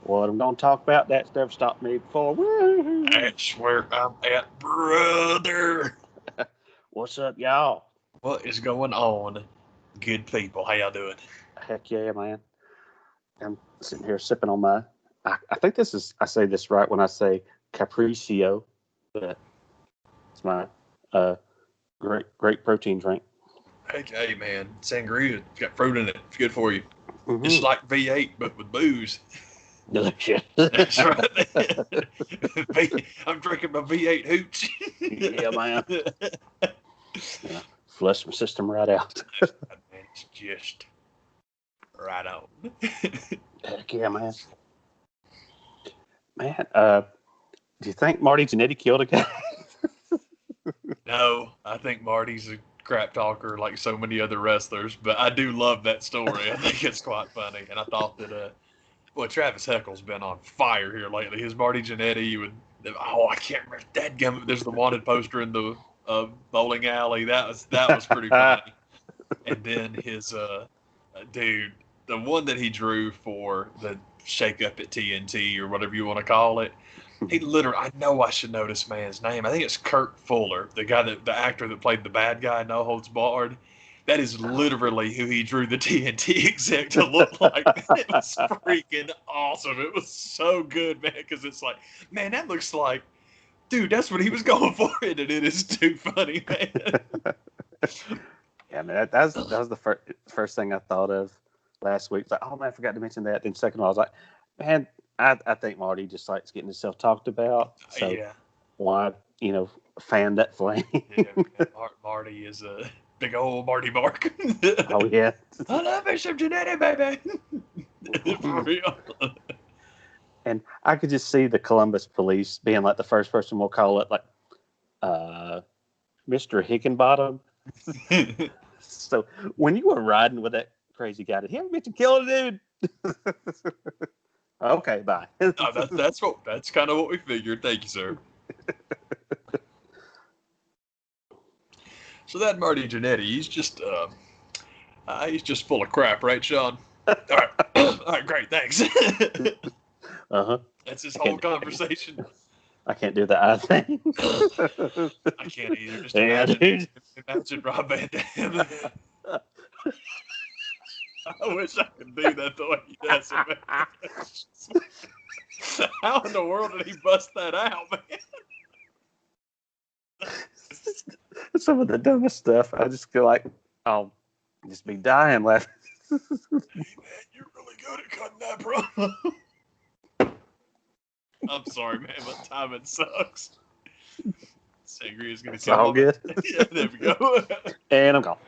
What I'm going to talk about, that's never stopped me before. Woo-hoo. That's where I'm at, brother. What's up, y'all? What is going on, good people? How y'all doing? Heck yeah, man. I'm sitting here sipping on my, I think this is, I say this right when I say Capriccio, but it's my great protein drink. Hey, man, sangria. It's got fruit in it. It's good for you. Mm-hmm. It's like V8, but with booze. Delicious. That's right. I'm drinking my V8 hooch. Yeah, man. Yeah, flush my system right out. Man, it's just right on. Heck yeah, man. Man, do you think Marty Jannetty killed a guy? No, I think Marty's a crap talker like so many other wrestlers, but I do love that story. I think it's quite funny, and I thought that, Travis Heckle's been on fire here lately. His Marty Jannetty I can't remember. Dadgummit, there's the wanted poster in the bowling alley. That was pretty funny. And then his dude, the one that he drew for the shake up at TNT or whatever you want to call it. He literally, I know I should know this man's name. I think it's Kurt Fuller, the actor that played the bad guy, No Holds Barred. That is literally who he drew the TNT exec to look like. It was freaking awesome. It was so good, man, because it's like, man, that looks like, dude, that's what he was going for, and it is too funny, man. Yeah, man, that was the first thing I thought of last week. Like, oh man, I forgot to mention that. Then second of all, I was like, man, I think Marty just likes getting himself talked about. So Yeah. why, fan that flame? Yeah, Marty is a big old Marty Bark. Oh yeah. I love me some Jannetty, baby. For real. And I could just see the Columbus police being like the first person we'll call it, like Mr. Hickenbottom. So when you were riding with that crazy guy, did he ever mention killing a dude? Okay, bye. That's kind of what we figured. Thank you, sir. So that Marty Jannetty, he's just full of crap, right, Sean? All right, great, thanks. Uh-huh. That's his whole conversation. I can't do the eye thing. I can't either. Just imagine Rob Van Dam. I wish I could do that the way he does it, man. How in the world did he bust that out, man? Some of the dumbest stuff. I just feel like I'll just be dying laughing. Hey, man, you're really good at cutting that promo. I'm sorry, man. My timing sucks. Sangria is going to kill all good. Yeah, there we go. And I'm gone.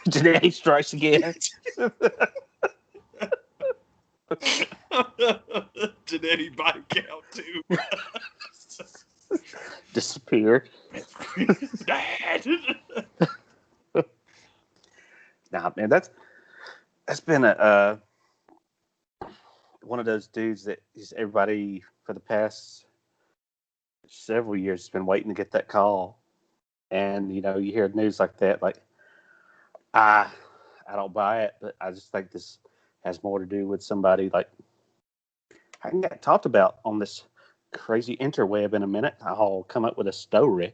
Jannetty strikes again. Jannetty body count too. Disappeared. Dad. Nah, man, that's been a one of those dudes that everybody for the past several years has been waiting to get that call. And you hear news like that, like I don't buy it, but I just think this has more to do with somebody like I can get talked about on this crazy interweb in a minute. I'll come up with a story.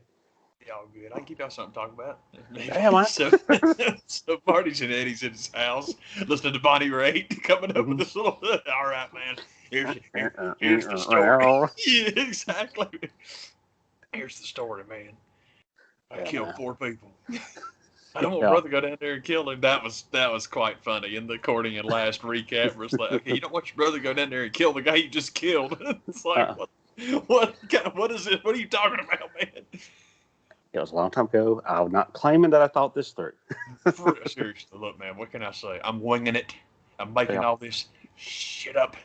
Y'all good. I can keep y'all something to talk about. Yeah, man. So Marty Jannetty's in his house listening to Bonnie Raitt coming up with this little. All right, man. Here's the story. Yeah, exactly. Here's the story, man. I killed 4 people. I don't want brother to go down there and kill him. That was quite funny. In the Courting and Last recap, where it's like, okay, you don't want your brother to go down there and kill the guy you just killed. It's like, what is it? What are you talking about, man? It was a long time ago. I'm not claiming that I thought this through. Seriously, look, man, what can I say? I'm winging it. I'm making all this shit up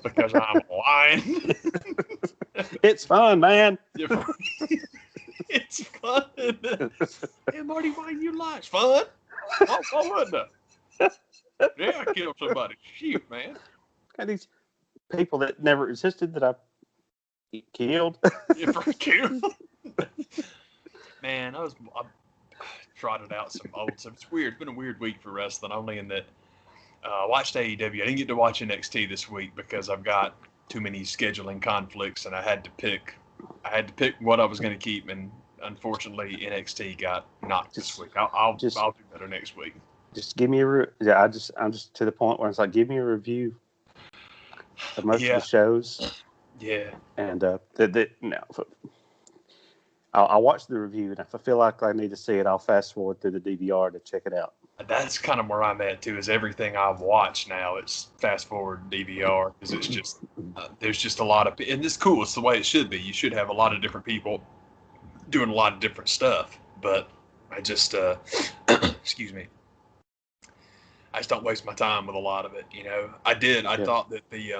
because I'm lying. It's fun, man. It's fun. Yeah, Marty, why you lie? It's fun. Why wouldn't I? Yeah, I killed somebody. Shoot, man. Got these people that never existed that I killed. Killed. Man, I trotted out some old stuff. It's weird. It's been a weird week for wrestling, only in that I watched AEW. I didn't get to watch NXT this week because I've got too many scheduling conflicts, and I had to pick what I was going to keep, and unfortunately NXT got knocked this week. I'll do better next week. Just give me I'm just to the point where it's like, give me a review of most of the shows. Yeah. And I'll watch the review, and if I feel like I need to see it, I'll fast forward through the DVR to check it out. That's kind of where I'm at too. Is everything I've watched now, it's fast forward DVR, because it's just there's just a lot of, and it's cool. It's the way it should be. You should have a lot of different people doing a lot of different stuff. But I just excuse me. I just don't waste my time with a lot of it. I thought that the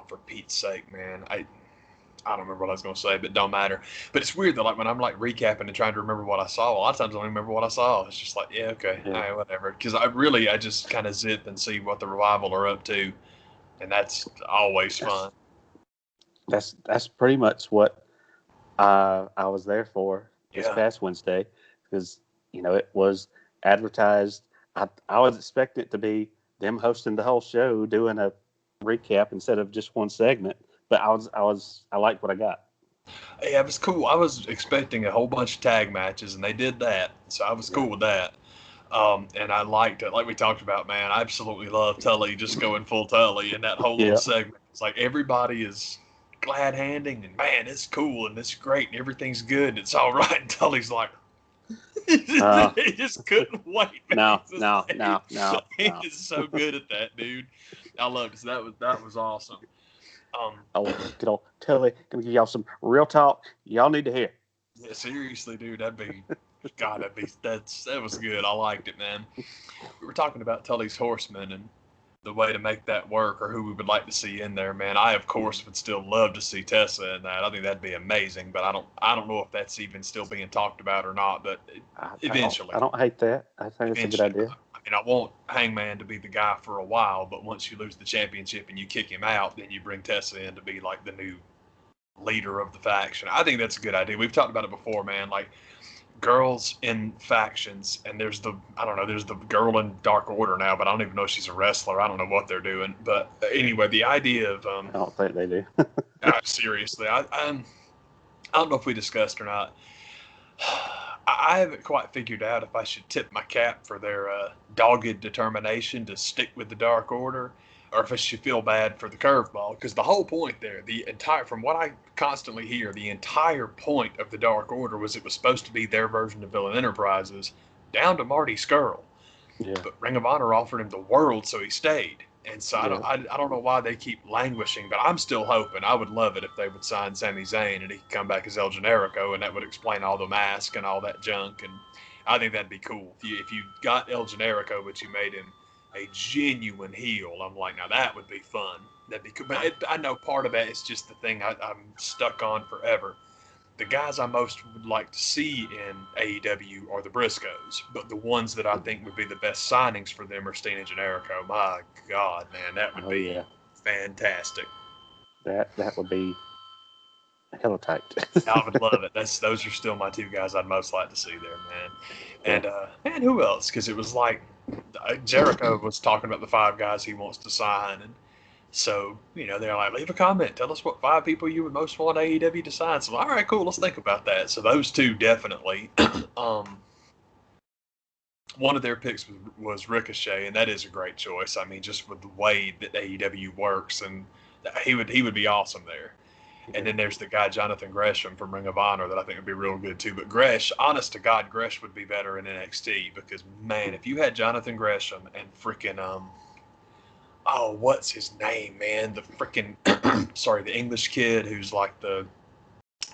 for Pete's sake, man, I don't remember what I was going to say, but it don't matter. But it's weird that, like, when I'm like recapping and trying to remember what I saw, a lot of times I don't even remember what I saw. It's just like, yeah, okay, all right, whatever. Because I just kind of zip and see what the Revival are up to, and that's always fun. That's pretty much what I was there for this past Wednesday, because it was advertised. I was expecting it to be them hosting the whole show, doing a recap instead of just one segment. But I liked what I got. Yeah, it was cool. I was expecting a whole bunch of tag matches, and they did that, so I was cool with that. And I liked it. Like we talked about, man, I absolutely love Tully just going full Tully in that whole little segment. It's like everybody is glad handing, and man, it's cool and it's great and everything's good and it's all right. And Tully's like, he just couldn't wait. Man. No. He is so good at that, dude. I loved it. So that was awesome. Good old Tully, gonna give y'all some real talk y'all need to hear. Yeah, seriously, dude, that was good. I liked it, man. We were talking about Tully's Horsemen and the way to make that work, or who we would like to see in there, man. I, of course, would still love to see Tessa in that. I think that'd be amazing, but I don't know if that's even still being talked about or not, but eventually. I don't hate that. I think it's a good idea. I mean, I want Hangman to be the guy for a while, but once you lose the championship and you kick him out, then you bring Tessa in to be like the new leader of the faction. I think that's a good idea. We've talked about it before, man. Like, girls in factions, and there's the girl in Dark Order now, but I don't even know if she's a wrestler. I don't know what they're doing. But anyway, the idea of I don't think they do. Seriously, I don't know if we discussed or not. I haven't quite figured out if I should tip my cap for their dogged determination to stick with the Dark Order, or if I should feel bad for the curveball. Because the whole point there, from what I constantly hear, the entire point of the Dark Order was it was supposed to be their version of Villain Enterprises, down to Marty Scurll. Yeah. But Ring of Honor offered him the world, so he stayed. And so I don't know why they keep languishing, but I'm still hoping. I would love it if they would sign Sami Zayn and he could come back as El Generico, and that would explain all the mask and all that junk. And I think that'd be cool. If you got El Generico, but you made him a genuine heel, I'm like, now that would be fun. That'd be cool. But I know part of that is just the thing I'm stuck on forever. The guys I most would like to see in AEW are the Briscoes, but the ones that I think would be the best signings for them are Steen and Generico. My God, man, that would be fantastic. That would be hella tight. I would love it. Those are still my two guys I'd most like to see there, man. And who else? Because it was like Jericho was talking about the 5 guys he wants to sign, and so, they're like, leave a comment. Tell us what 5 people you would most want AEW to sign. So, all right, cool. Let's think about that. So, those 2 definitely. One of their picks was Ricochet, and that is a great choice. I mean, just with the way that AEW works, and he would be awesome there. And then there's the guy, Jonathan Gresham from Ring of Honor, that I think would be real good too. But honest to God, Gresh would be better in NXT because, man, if you had Jonathan Gresham and freaking what's his name, man? The freaking, the English kid who's like the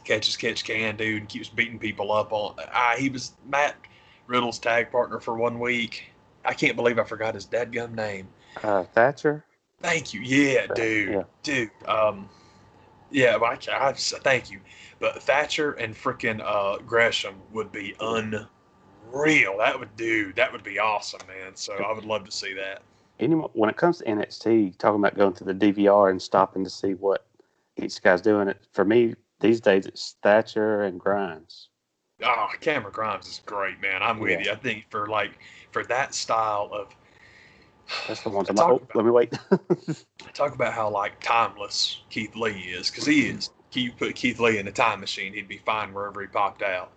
catch can dude and keeps beating people up on. He was Matt Riddle's tag partner for 1 week. I can't believe I forgot his dadgum name. Thatcher? Thank you. Yeah, dude. Yeah. Dude. Thank you. But Thatcher and freaking Gresham would be unreal. That would be awesome, man. So I would love to see that. When it comes to NXT, talking about going to the DVR and stopping to see what each guy's doing, for me these days it's Thatcher and Grimes. Oh, Cameron Grimes is great, man. I'm with you. I think for that style of That's the ones I I'm like, talk oh, about let me wait. talk about how like timeless Keith Lee is, because he is. You put Keith Lee in a time machine, he'd be fine wherever he popped out.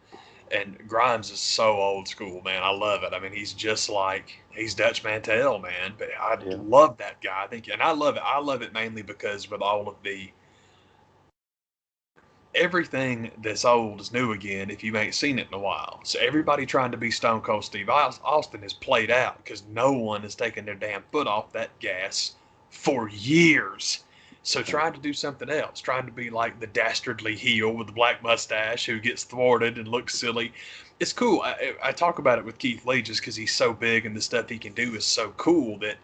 And Grimes is so old school, man. I love it. I mean, he's just like he's Dutch Mantel, man. But I Yeah. love that guy. I think, and I love it. I love it mainly because with all of the everything that's old is new again if you ain't seen it in a while. So everybody trying to be Stone Cold Steve Austin is played out because no one has taken their damn foot off that gas for years. So trying to do something else, trying to be like the dastardly heel with the black mustache who gets thwarted and looks silly. It's cool. I talk about it with Keith Lee just because he's so big and the stuff he can do is so cool that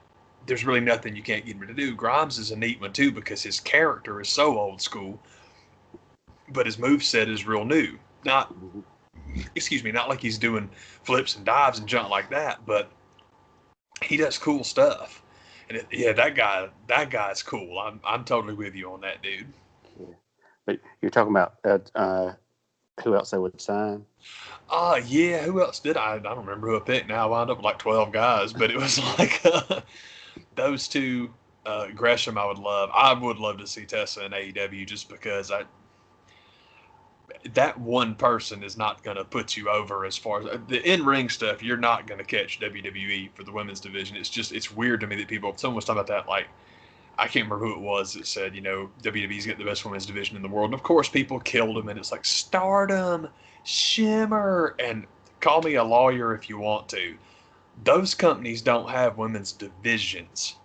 there's really nothing you can't get him to do. Grimes is a neat one too because his character is so old school, but his moveset is real new. Not, excuse me, not like he's doing flips and dives and junk like that, but he does cool stuff. And yeah, that guy's cool. I'm totally with you on that, dude. Yeah. But you're talking about who else they would sign? Yeah. Who else did I don't remember who I picked. Now I wound up with like 12 guys, but it was like those two. Gresham, I would love. I would love to see Tessa in AEW just because that one person is not going to put you over as far as the in-ring stuff. You're not going to catch WWE for the women's division. It's weird to me that someone was talking about that. Like, I can't remember who it was that said, WWE's got the best women's division in the world. And of course, people killed them, and it's like Stardom, Shimmer, and call me a lawyer if you want to. Those companies don't have women's divisions.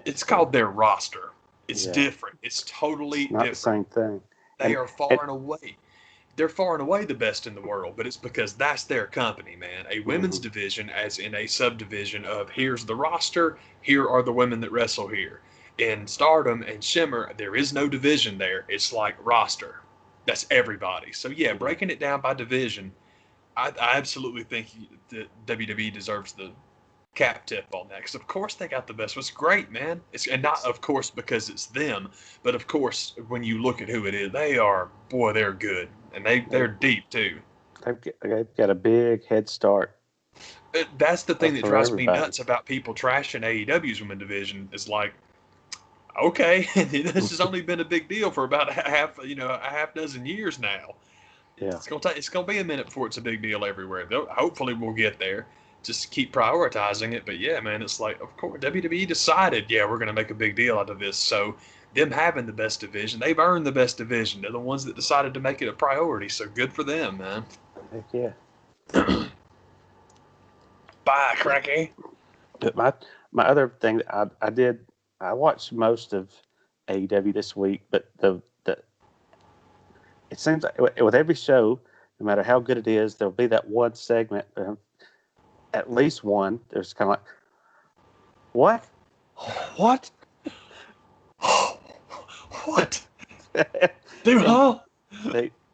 It's called their roster. It's different. It's totally not different. The same thing. They are far and away. They're far and away the best in the world, but it's because that's their company, man. A women's division, as in a subdivision of here's the roster, here are the women that wrestle here. In Stardom and Shimmer, there is no division there. It's like roster. That's everybody. So yeah, breaking it down by division, I absolutely think that WWE deserves the cap tip on that. Because of course they got the best. It's great, man. And not of course because it's them, but of course when you look at who it is, they're good. And they're deep too. They've got a big head start. That's the thing that drives me everybody. nuts about people trashing AEW's women division. Is like, okay, this has only been a big deal for about a half dozen years now. Yeah, It's gonna be a minute before it's a big deal everywhere. Hopefully we'll get there. Just keep prioritizing it. But yeah, man, it's like, of course, WWE decided, yeah, we're gonna make a big deal out of this. So them having the best division, they've earned the best division. They're the ones that decided to make it a priority. So good for them, man. heck yeah. Bye, Cracky. But my other thing that I watched most of AEW this week, but it seems like with every show, no matter how good it is, there'll be that one segment, at least one. There's kind of like, what? What? Dude, huh?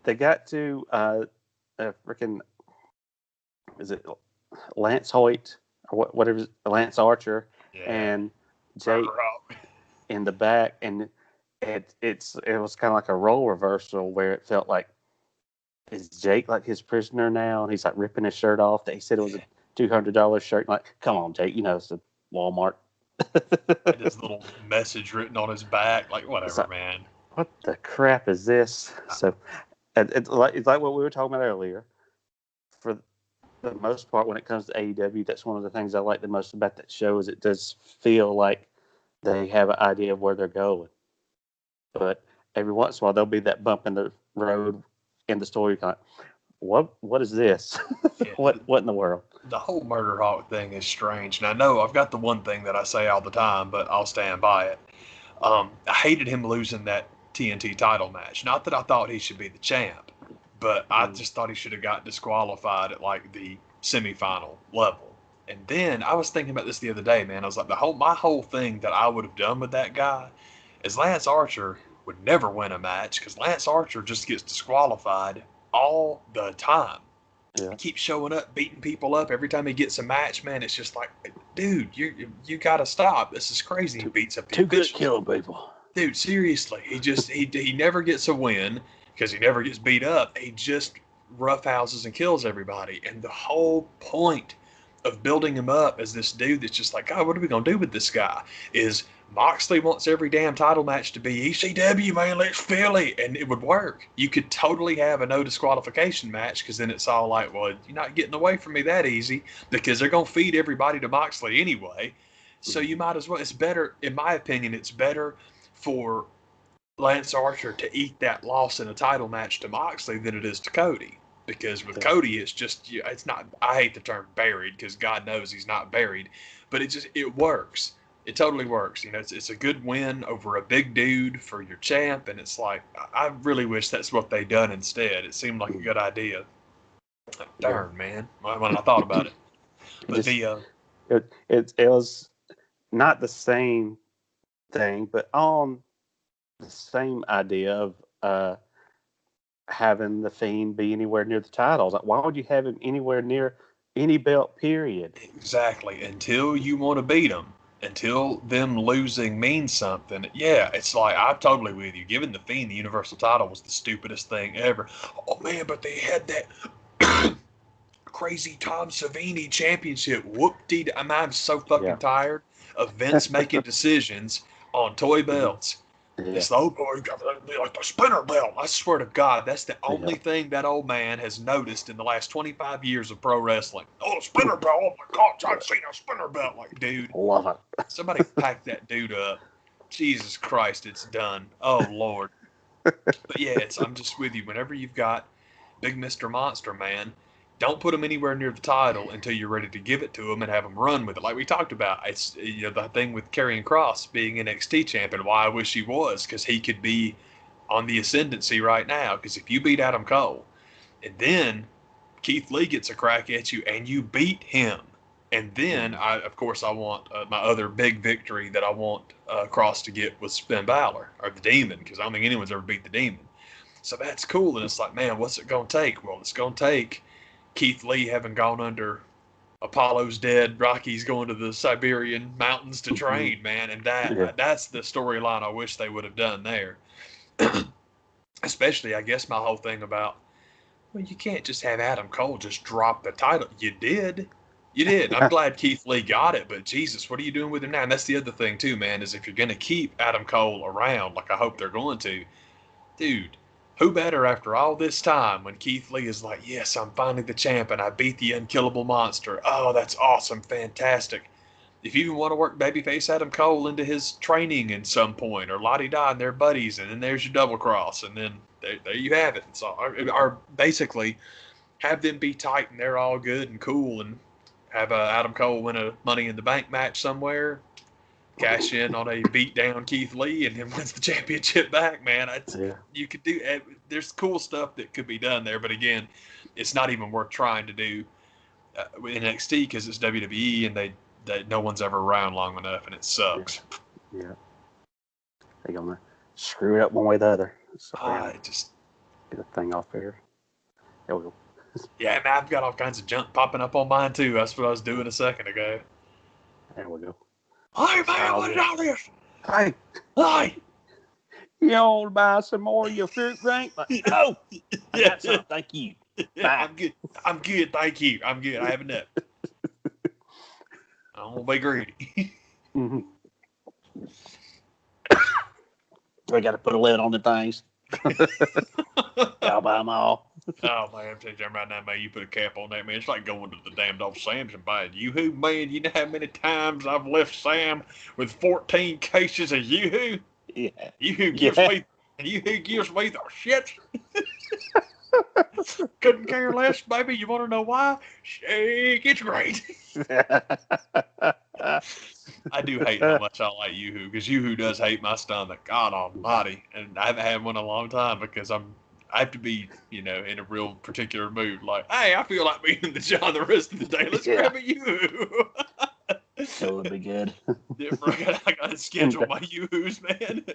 They got to freaking, is it Lance Hoyt or whatever, Lance Archer, and Jake in the back, and it was kind of like a role reversal where it felt like, is Jake like his prisoner now, and he's like ripping his shirt off that he said it was a $200 shirt. Like, come on, Jake, it's a Walmart. His little message written on his back, like whatever, man. What the crap is this? So it's like what we were talking about earlier. For the most part, when it comes to AEW, that's one of the things I like the most about that show is it does feel like they have an idea of where they're going. But every once in a while, there'll be that bump in the road in the story. Kind of, what is this? Yeah. What in the world? The whole Murder Hawk thing is strange. And I know I've got the one thing that I say all the time, but I'll stand by it. I hated him losing that TNT title match. Not that I thought he should be the champ, but I just thought he should have got disqualified at like the semifinal level. And then I was thinking about this the other day, man. I was like, my whole thing that I would have done with that guy is Lance Archer would never win a match because Lance Archer just gets disqualified all the time. Yeah. He keeps showing up, beating people up every time he gets a match, man. It's just like, dude, you gotta stop. This is crazy. He beats up the too good at killing people. Dude, seriously, he never gets a win because he never gets beat up. He just roughhouses and kills everybody. And the whole point of building him up as this dude that's just like, God, what are we going to do with this guy? Is Moxley wants every damn title match to be ECW, man, let's Philly. And it would work. You could totally have a no disqualification match because then it's all like, well, you're not getting away from me that easy because they're going to feed everybody to Moxley anyway. So you might as well. It's better, in my opinion, it's better for Lance Archer to eat that loss in a title match to Moxley than it is to Cody. Because with Cody, it's just, it's not, I hate the term buried because God knows he's not buried, but it works. It totally works. You know, it's a good win over a big dude for your champ, and it's like, I really wish that's what they done instead. It seemed like a good idea. Darn, man, when I thought about it. But it was not the same thing, but on the same idea of having the Fiend be anywhere near the titles. Like, why would you have him anywhere near any belt, period? Exactly. Until you want to beat them. Until them losing means something. Yeah, it's like, I'm totally with you. Giving the Fiend the Universal title was the stupidest thing ever. Oh, man, but they had that crazy Tom Savini championship. Whoop-dee. I'm so fucking tired of Vince making decisions on toy belts. It's the old boy, like the spinner belt. I swear to God, that's the only thing that old man has noticed in the last 25 years of pro wrestling. Oh, the spinner belt. Oh, my God, John Cena, spinner belt. Like, dude, love it. Somebody pack that dude up. Jesus Christ, it's done. Oh, Lord. But yeah, I'm just with you. Whenever you've got Big Mr. Monster, man, don't put him anywhere near the title until you're ready to give it to him and have him run with it. Like we talked about, it's the thing with Karrion Kross being NXT champion. Why I wish he was, because he could be on the ascendancy right now. Because if you beat Adam Cole, and then Keith Lee gets a crack at you, and you beat him, and then I want my other big victory that I want Kross to get was Finn Balor or the Demon, because I don't think anyone's ever beat the Demon. So that's cool, and it's like, man, what's it gonna take? Well, it's gonna take Keith Lee having gone under Apollo's dead, Rocky's going to the Siberian mountains to train, man, and that's the storyline I wish they would have done there. Especially, I guess my whole thing about, well, you can't just have Adam Cole just drop the title. You did. I'm glad Keith Lee got it, but Jesus, what are you doing with him now? And that's the other thing too, man, is if you're going to keep Adam Cole around, like I hope they're going to, dude, who better after all this time when Keith Lee is like, yes, I'm finally the champ and I beat the unkillable monster. Oh, that's awesome. Fantastic. If you even want to work babyface Adam Cole into his training in some point, or Lottie Di and their buddies, and then there's your double cross, and then there you have it. So, or basically have them be tight and they're all good and cool, and have Adam Cole win a Money in the Bank match somewhere, cash in on a beat down Keith Lee, and then wins the championship back, man. You could do, there's cool stuff that could be done there, but again, it's not even worth trying to do with NXT because it's WWE and they no one's ever around long enough, and it sucks. Yeah. They're going to screw it up one way or the other. So just get the thing off there. There we go. Yeah, man, I've got all kinds of junk popping up on mine, too. That's what I was doing a second ago. There we go. Hey, man, what is all this? Hey. You want to buy some more of your fruit drink? Oh, I got some. Thank you. Yeah, I'm good. Thank you. I'm good. I have enough. I don't want to be greedy. We got to put a lid on the things. I'll buy them all. Oh, man, I'm telling you right now, man, you put a cap on that, man. It's like going to the damn old Sam's and buying Yoo-Hoo, man. You know how many times I've left Sam with 14 cases of Yoo-Hoo? Yeah. Yoo-Hoo gives me the shit. Couldn't care less, baby. You want to know why? Shake, it's great. I do hate how much I like Yoo-Hoo, because Yoo-Hoo does hate my stomach. God almighty. And I haven't had one in a long time because I have to be, in a real particular mood. Like, hey, I feel like being in the John the rest of the day. Let's grab a Yoo-Hoo. That would be good. I got to schedule my Yoo-Hoos, man.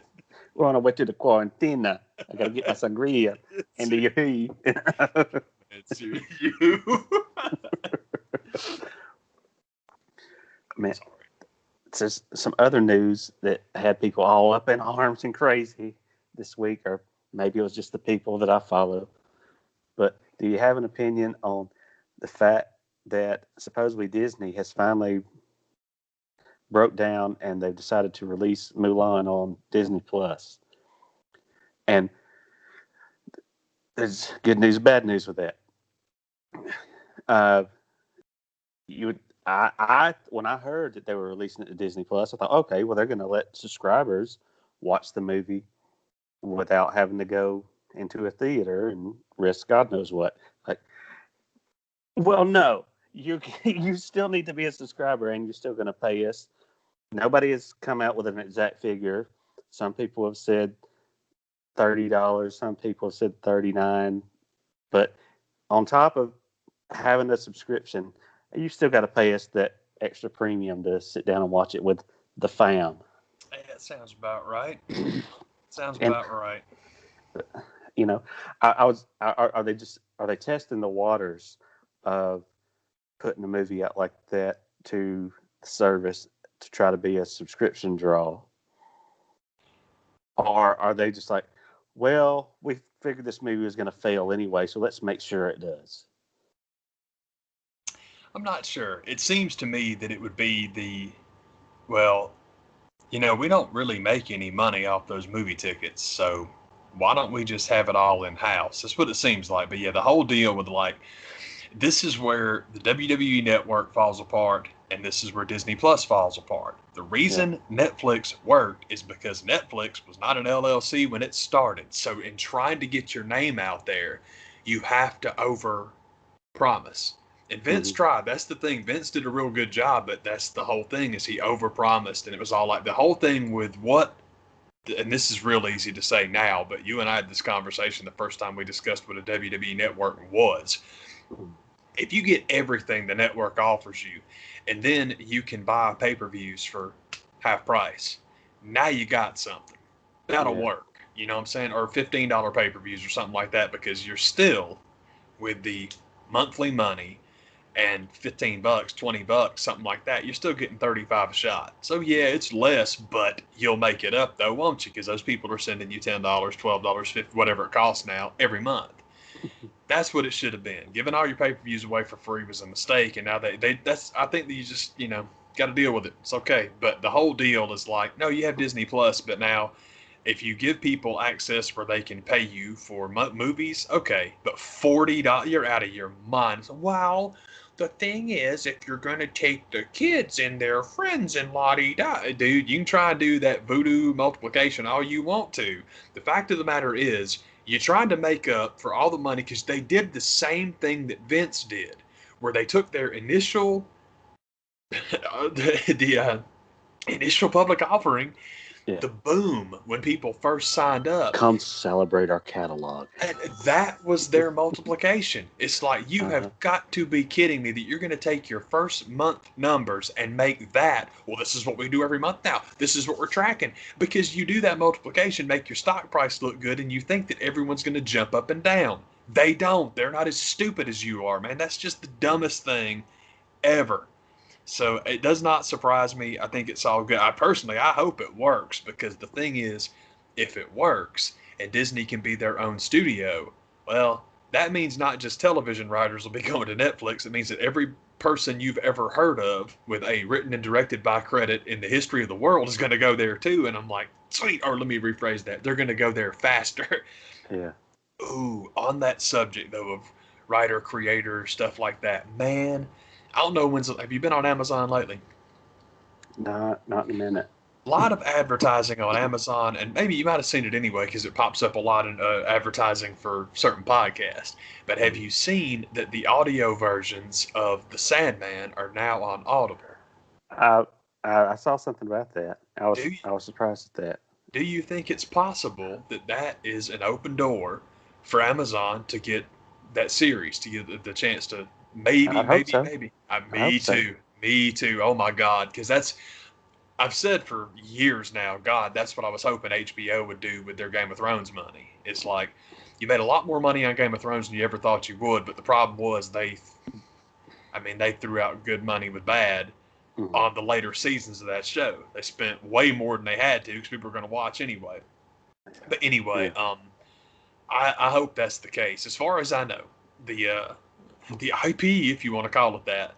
We're on our way to the quarantine. I got to get my sangria and the Yoo-Hoo. It's you. Man, there's some other news that had people all up in arms and crazy this week, or maybe it was just the people that I follow. But do you have an opinion on the fact that supposedly Disney has finally broke down and they've decided to release Mulan on Disney Plus. And there's good news, bad news with that. You would, when I heard that they were releasing it to Disney Plus, I thought, okay, well they're going to let subscribers watch the movie without having to go into a theater and risk God knows what. Like, well, no, you still need to be a subscriber and you're still going to pay us. Nobody has come out with an exact figure. Some people have said $30. Some people have said $39. But on top of having a subscription, you still got to pay us that extra premium to sit down and watch it with the fam. Yeah, that sounds about right. Sounds And, about right. You know, are they testing the waters of putting a movie out like that to the service to try to be a subscription draw? Or are they just like, well, we figured this movie was going to fail anyway, so let's make sure it does? I'm not sure. It seems to me that it would be well, we don't really make any money off those movie tickets, so why don't we just have it all in-house? That's what it seems like. But yeah, the whole deal with this is where the WWE Network falls apart, and this is where Disney Plus falls apart. The reason Netflix worked is because Netflix was not an LLC when it started. So in trying to get your name out there, you have to over-promise. And Vince tried. That's the thing. Vince did a real good job, but that's the whole thing is he over-promised. And it was all like the whole thing with and this is real easy to say now, but you and I had this conversation the first time we discussed what a WWE network was. If you get everything the network offers you, and then you can buy pay-per-views for half price, now you got something. That'll work. You know what I'm saying? Or $15 pay-per-views or something like that, because you're still with the monthly money and $15, $20, something like that, you're still getting 35 a shot. So yeah, it's less, but you'll make it up though, won't you? Because those people are sending you $10, $12, $50, whatever it costs now every month. That's what it should have been. Giving all your pay-per-views away for free was a mistake, and now I think that you just got to deal with it. It's okay, but the whole deal is like, no, you have Disney Plus, but now if you give people access where they can pay you for movies, okay, but $40, you're out of your mind. So, wow. The thing is, if you're going to take the kids and their friends and la-di-da, dude, you can try and do that voodoo multiplication all you want to. The fact of the matter is, you're trying to make up for all the money because they did the same thing that Vince did, where they took their initial initial public offering, the boom when people first signed up. Come celebrate our catalog. And that was their multiplication. It's like, you have got to be kidding me that you're going to take your first month numbers and make that, well, this is what we do every month now. This is what we're tracking. Because you do that multiplication, make your stock price look good, and you think that everyone's going to jump up and down. They don't. They're not as stupid as you are, man. That's just the dumbest thing ever. So it does not surprise me. I think it's all good. I hope it works, because the thing is, if it works and Disney can be their own studio, well, that means not just television writers will be going to Netflix. It means that every person you've ever heard of with a written and directed by credit in the history of the world is going to go there too. And I'm like, sweet. Or let me rephrase that. They're going to go there faster. Yeah. Ooh, on that subject though of writer, creator, stuff like that, man. I don't know have you been on Amazon lately? Not in a minute. A lot of advertising on Amazon, and maybe you might have seen it anyway because it pops up a lot in advertising for certain podcasts. But have you seen that the audio versions of The Sandman are now on Audible? I saw something about that. I was surprised at that. Do you think it's possible that is an open door for Amazon to get that series, to get the chance to maybe. Me too. Oh my God, because I've said for years now, God, that's what I was hoping HBO would do with their Game of Thrones money. It's like, you made a lot more money on Game of Thrones than you ever thought you would, but the problem was they threw out good money with bad on the later seasons of that show. They spent way more than they had to because people were going to watch anyway. But anyway, I hope that's the case. As far as I know, the the IP, if you want to call it that,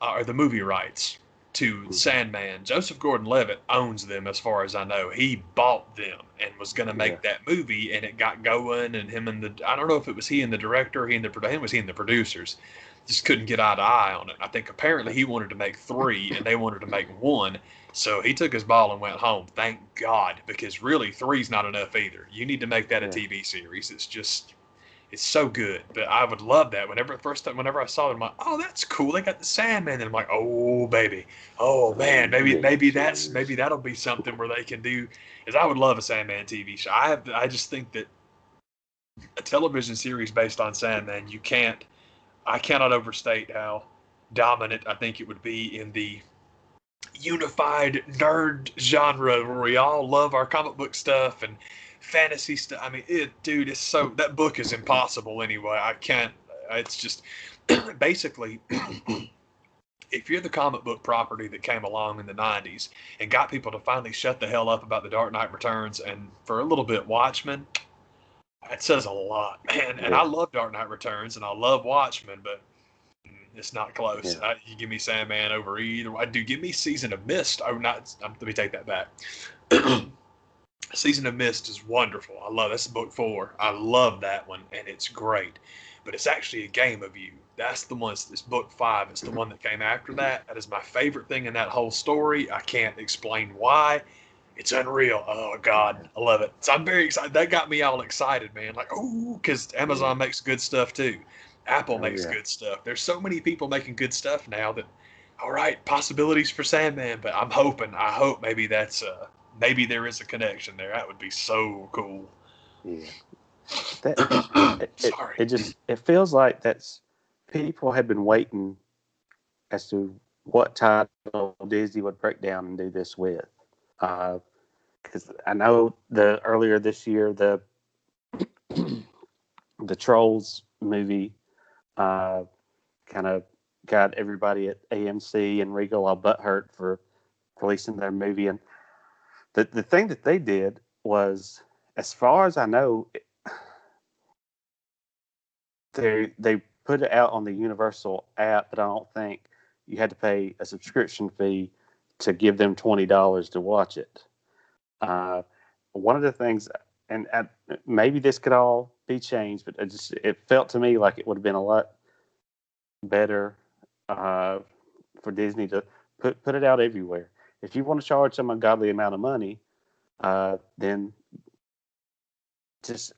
or the movie rights to Sandman. Joseph Gordon-Levitt owns them, as far as I know. He bought them and was going to make that movie, and it got going. And him and I don't know if it was he and the director, he and the producers, just couldn't get eye to eye on it. I think apparently he wanted to make 3, and they wanted to make 1. So he took his ball and went home. Thank God, because really 3's not enough either. You need to make that a TV series. It's so good. But I would love that. Whenever I saw it, I'm like, oh, that's cool. They got the Sandman. And I'm like, oh baby, oh man, maybe that'll be something where they can do. Because I would love a Sandman TV show. I just think that a television series based on Sandman, I cannot overstate how dominant I think it would be in the unified nerd genre where we all love our comic book stuff and fantasy stuff. I mean, it's so, that book is impossible anyway. It's just basically, if you're the comic book property that came along in the 90s and got people to finally shut the hell up about the Dark Knight Returns and for a little bit Watchmen, that says a lot, man. And I love Dark Knight Returns and I love Watchmen, but it's not close. You give me Sandman over either. I do give me Season of Mist. Let me take that back. Season of Mist is wonderful. I love that's book 4. I love that one, and it's great. But it's actually a game of you. That's the one. It's book 5. It's the one that came after that. That is my favorite thing in that whole story. I can't explain why. It's unreal. Oh God, I love it. So I'm very excited. That got me all excited, man. Like, oh, because Amazon makes good stuff too. Apple makes good stuff. There's so many people making good stuff now that, all right, possibilities for Sandman. But I hope maybe that's maybe there is a connection there. That would be so cool. Yeah. It feels like people have been waiting as to what title Disney would break down and do this with. Because I know earlier this year the Trolls movie kind of got everybody at AMC and Regal all butthurt for releasing their movie, and the thing that they did was, as far as I know, they put it out on the Universal app, but I don't think you had to pay a subscription fee to give them $20 to watch it. One of the things, and maybe this could all be changed, but it felt to me like it would have been a lot better for Disney to put it out everywhere. If you want to charge some ungodly amount of money, then just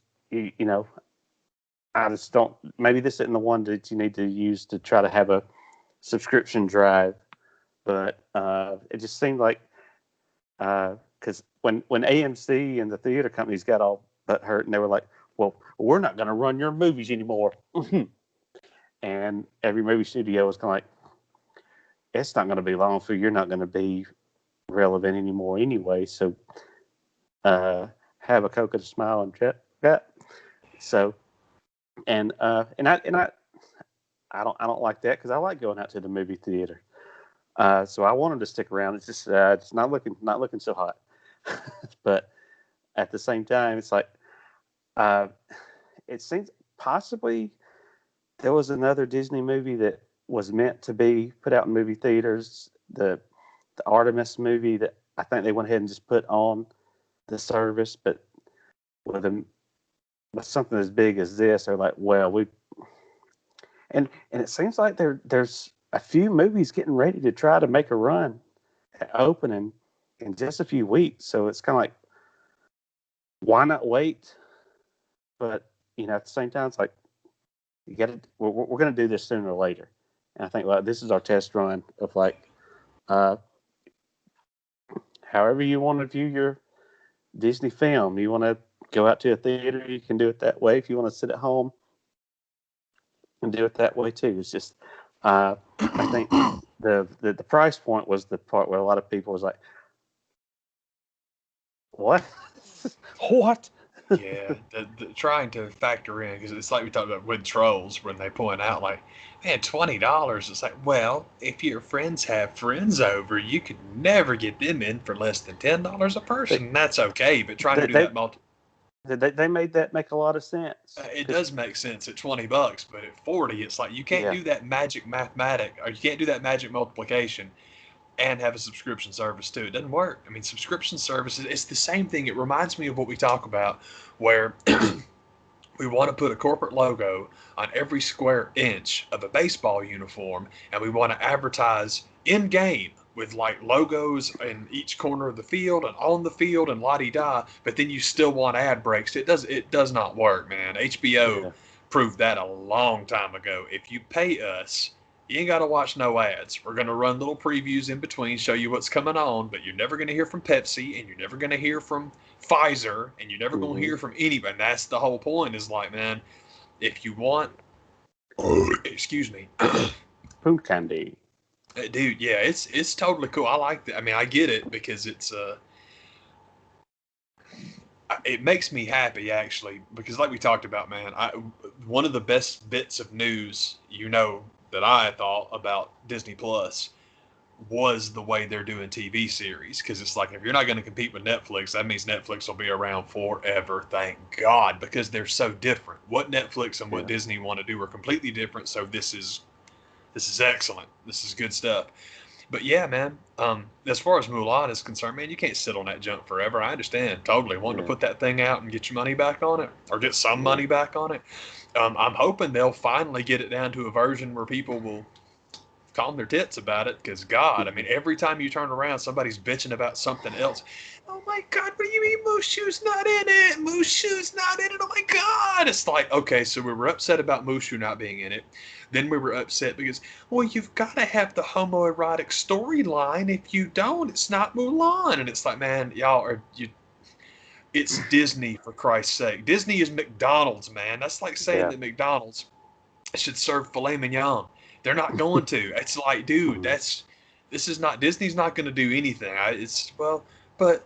I just don't. Maybe this isn't the one that you need to use to try to have a subscription drive, but it just seemed like because when AMC and the theater companies got all butthurt and they were like, "Well, we're not going to run your movies anymore," and every movie studio was kind of like, "It's not going to be long for you're not going to be relevant anymore anyway." So have a Coke and a smile and chat. So. And I don't like that because I like going out to the movie theater. So I wanted to stick around. It's just it's not looking so hot. But at the same time, it's like it seems possibly there was another Disney movie that was meant to be put out in movie theaters. The Artemis movie that I think they went ahead and just put on the service, but with something as big as this, they're like, well, and it seems like there's a few movies getting ready to try to make a run at opening in just a few weeks. So it's kind of like, why not wait? But at the same time, it's like we're going to do this sooner or later. And I think, well, this is our test run of like, however you want to view your Disney film. You want to go out to a theater, you can do it that way. If you want to sit at home and do it that way too. It's just I think the price point was the part where a lot of people was like, what? What? Yeah, the trying to factor in, because it's like we talked about with Trolls when they point out like, man, $20. It's like, well, if your friends have friends over, you could never get them in for less than $10 a person. That's okay, but trying to do that They made that make a lot of sense. It does make sense at $20, but at 40, it's like you can't do that magic mathematic, or you can't do that magic multiplication and have a subscription service too. It doesn't work. I mean, subscription services, it's the same thing. It reminds me of what we talk about, where we want to put a corporate logo on every square inch of a baseball uniform, and we want to advertise in game with like logos in each corner of the field and on the field and la-di-da, but then you still want ad breaks. It does not work, man. HBO proved that a long time ago. If you pay us, you ain't got to watch no ads. We're going to run little previews in between, show you what's coming on, but you're never going to hear from Pepsi, and you're never going to hear from Pfizer, and you're never going to hear from anybody. And that's the whole point, is like, man, if you want, excuse me, food candy. Dude, yeah, it's totally cool. I like that. I mean, I get it, because it's it makes me happy, actually, because like we talked about, man, one of the best bits of news, that I thought about Disney Plus was the way they're doing TV series. Because it's like, if you're not going to compete with Netflix, that means Netflix will be around forever, thank God, because they're so different. What Netflix and what Disney want to do are completely different, so this is excellent. This is good stuff. But yeah, man, as far as Mulan is concerned, man, you can't sit on that junk forever. I understand totally wanting to put that thing out and get your money back on it, or get some money back on it. I'm hoping they'll finally get it down to a version where people will calm their tits about it, because God, I mean, every time you turn around, somebody's bitching about something else. Oh my God, what do you mean Mushu's not in it? Mushu's not in it. Oh my God. It's like, okay, so we were upset about Mushu not being in it. Then we were upset because, well, you've got to have the homoerotic storyline. If you don't, it's not Mulan. And it's like, man, it's Disney, for Christ's sake. Disney is McDonald's, man. That's like saying that McDonald's should serve filet mignon. They're not going to. It's like, dude, Disney's not going to do anything. But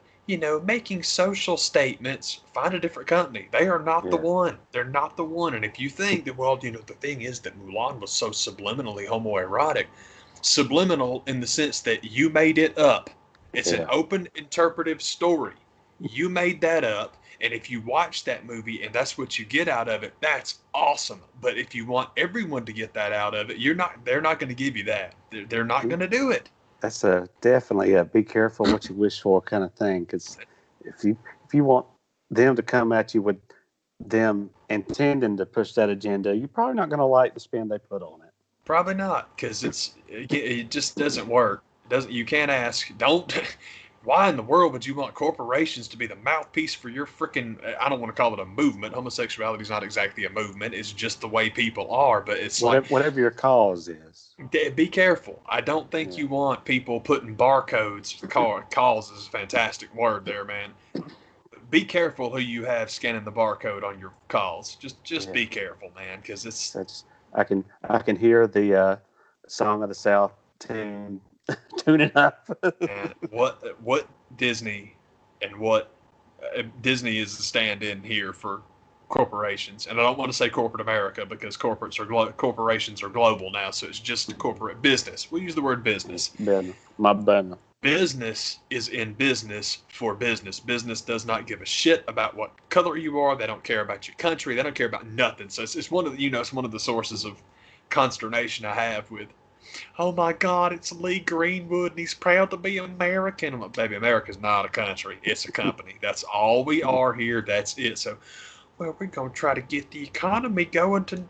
making social statements, find a different company. They are not the one. They're not the one. And if you think that, the thing is that Mulan was so subliminally homoerotic, subliminal in the sense that you made it up. It's an open interpretive story. You made that up. And if you watch that movie and that's what you get out of it, that's awesome. But if you want everyone to get that out of it, they're not going to give you that. They're not going to do it. That's definitely a be careful what you wish for kind of thing. Because if you want them to come at you with them intending to push that agenda, you're probably not going to like the spin they put on it. Probably not, because it just doesn't work. You can't ask. Why in the world would you want corporations to be the mouthpiece for your freaking, I don't want to call it a movement. Homosexuality is not exactly a movement. It's just the way people are. But it's whatever your cause is. Be careful. I don't think you want people putting barcodes. Cause is a fantastic word there, man. Be careful who you have scanning the barcode on your calls. Just be careful, man, because it's. I can hear the Song of the South tune tuning up. And what Disney and what Disney is the stand-in here for corporations, and I don't want to say corporate America, because corporations are global now, so it's just corporate business. We use the word business. My business. Business is in business for business. Business does not give a shit about what color you are. They don't care about your country. They don't care about nothing. So it's one of the, it's one of the sources of consternation I have with, oh my God, it's Lee Greenwood and he's proud to be American. I'm like, baby, America's not a country. It's a company. That's all we are here. That's it. So, well, we're going to try to get the economy going to,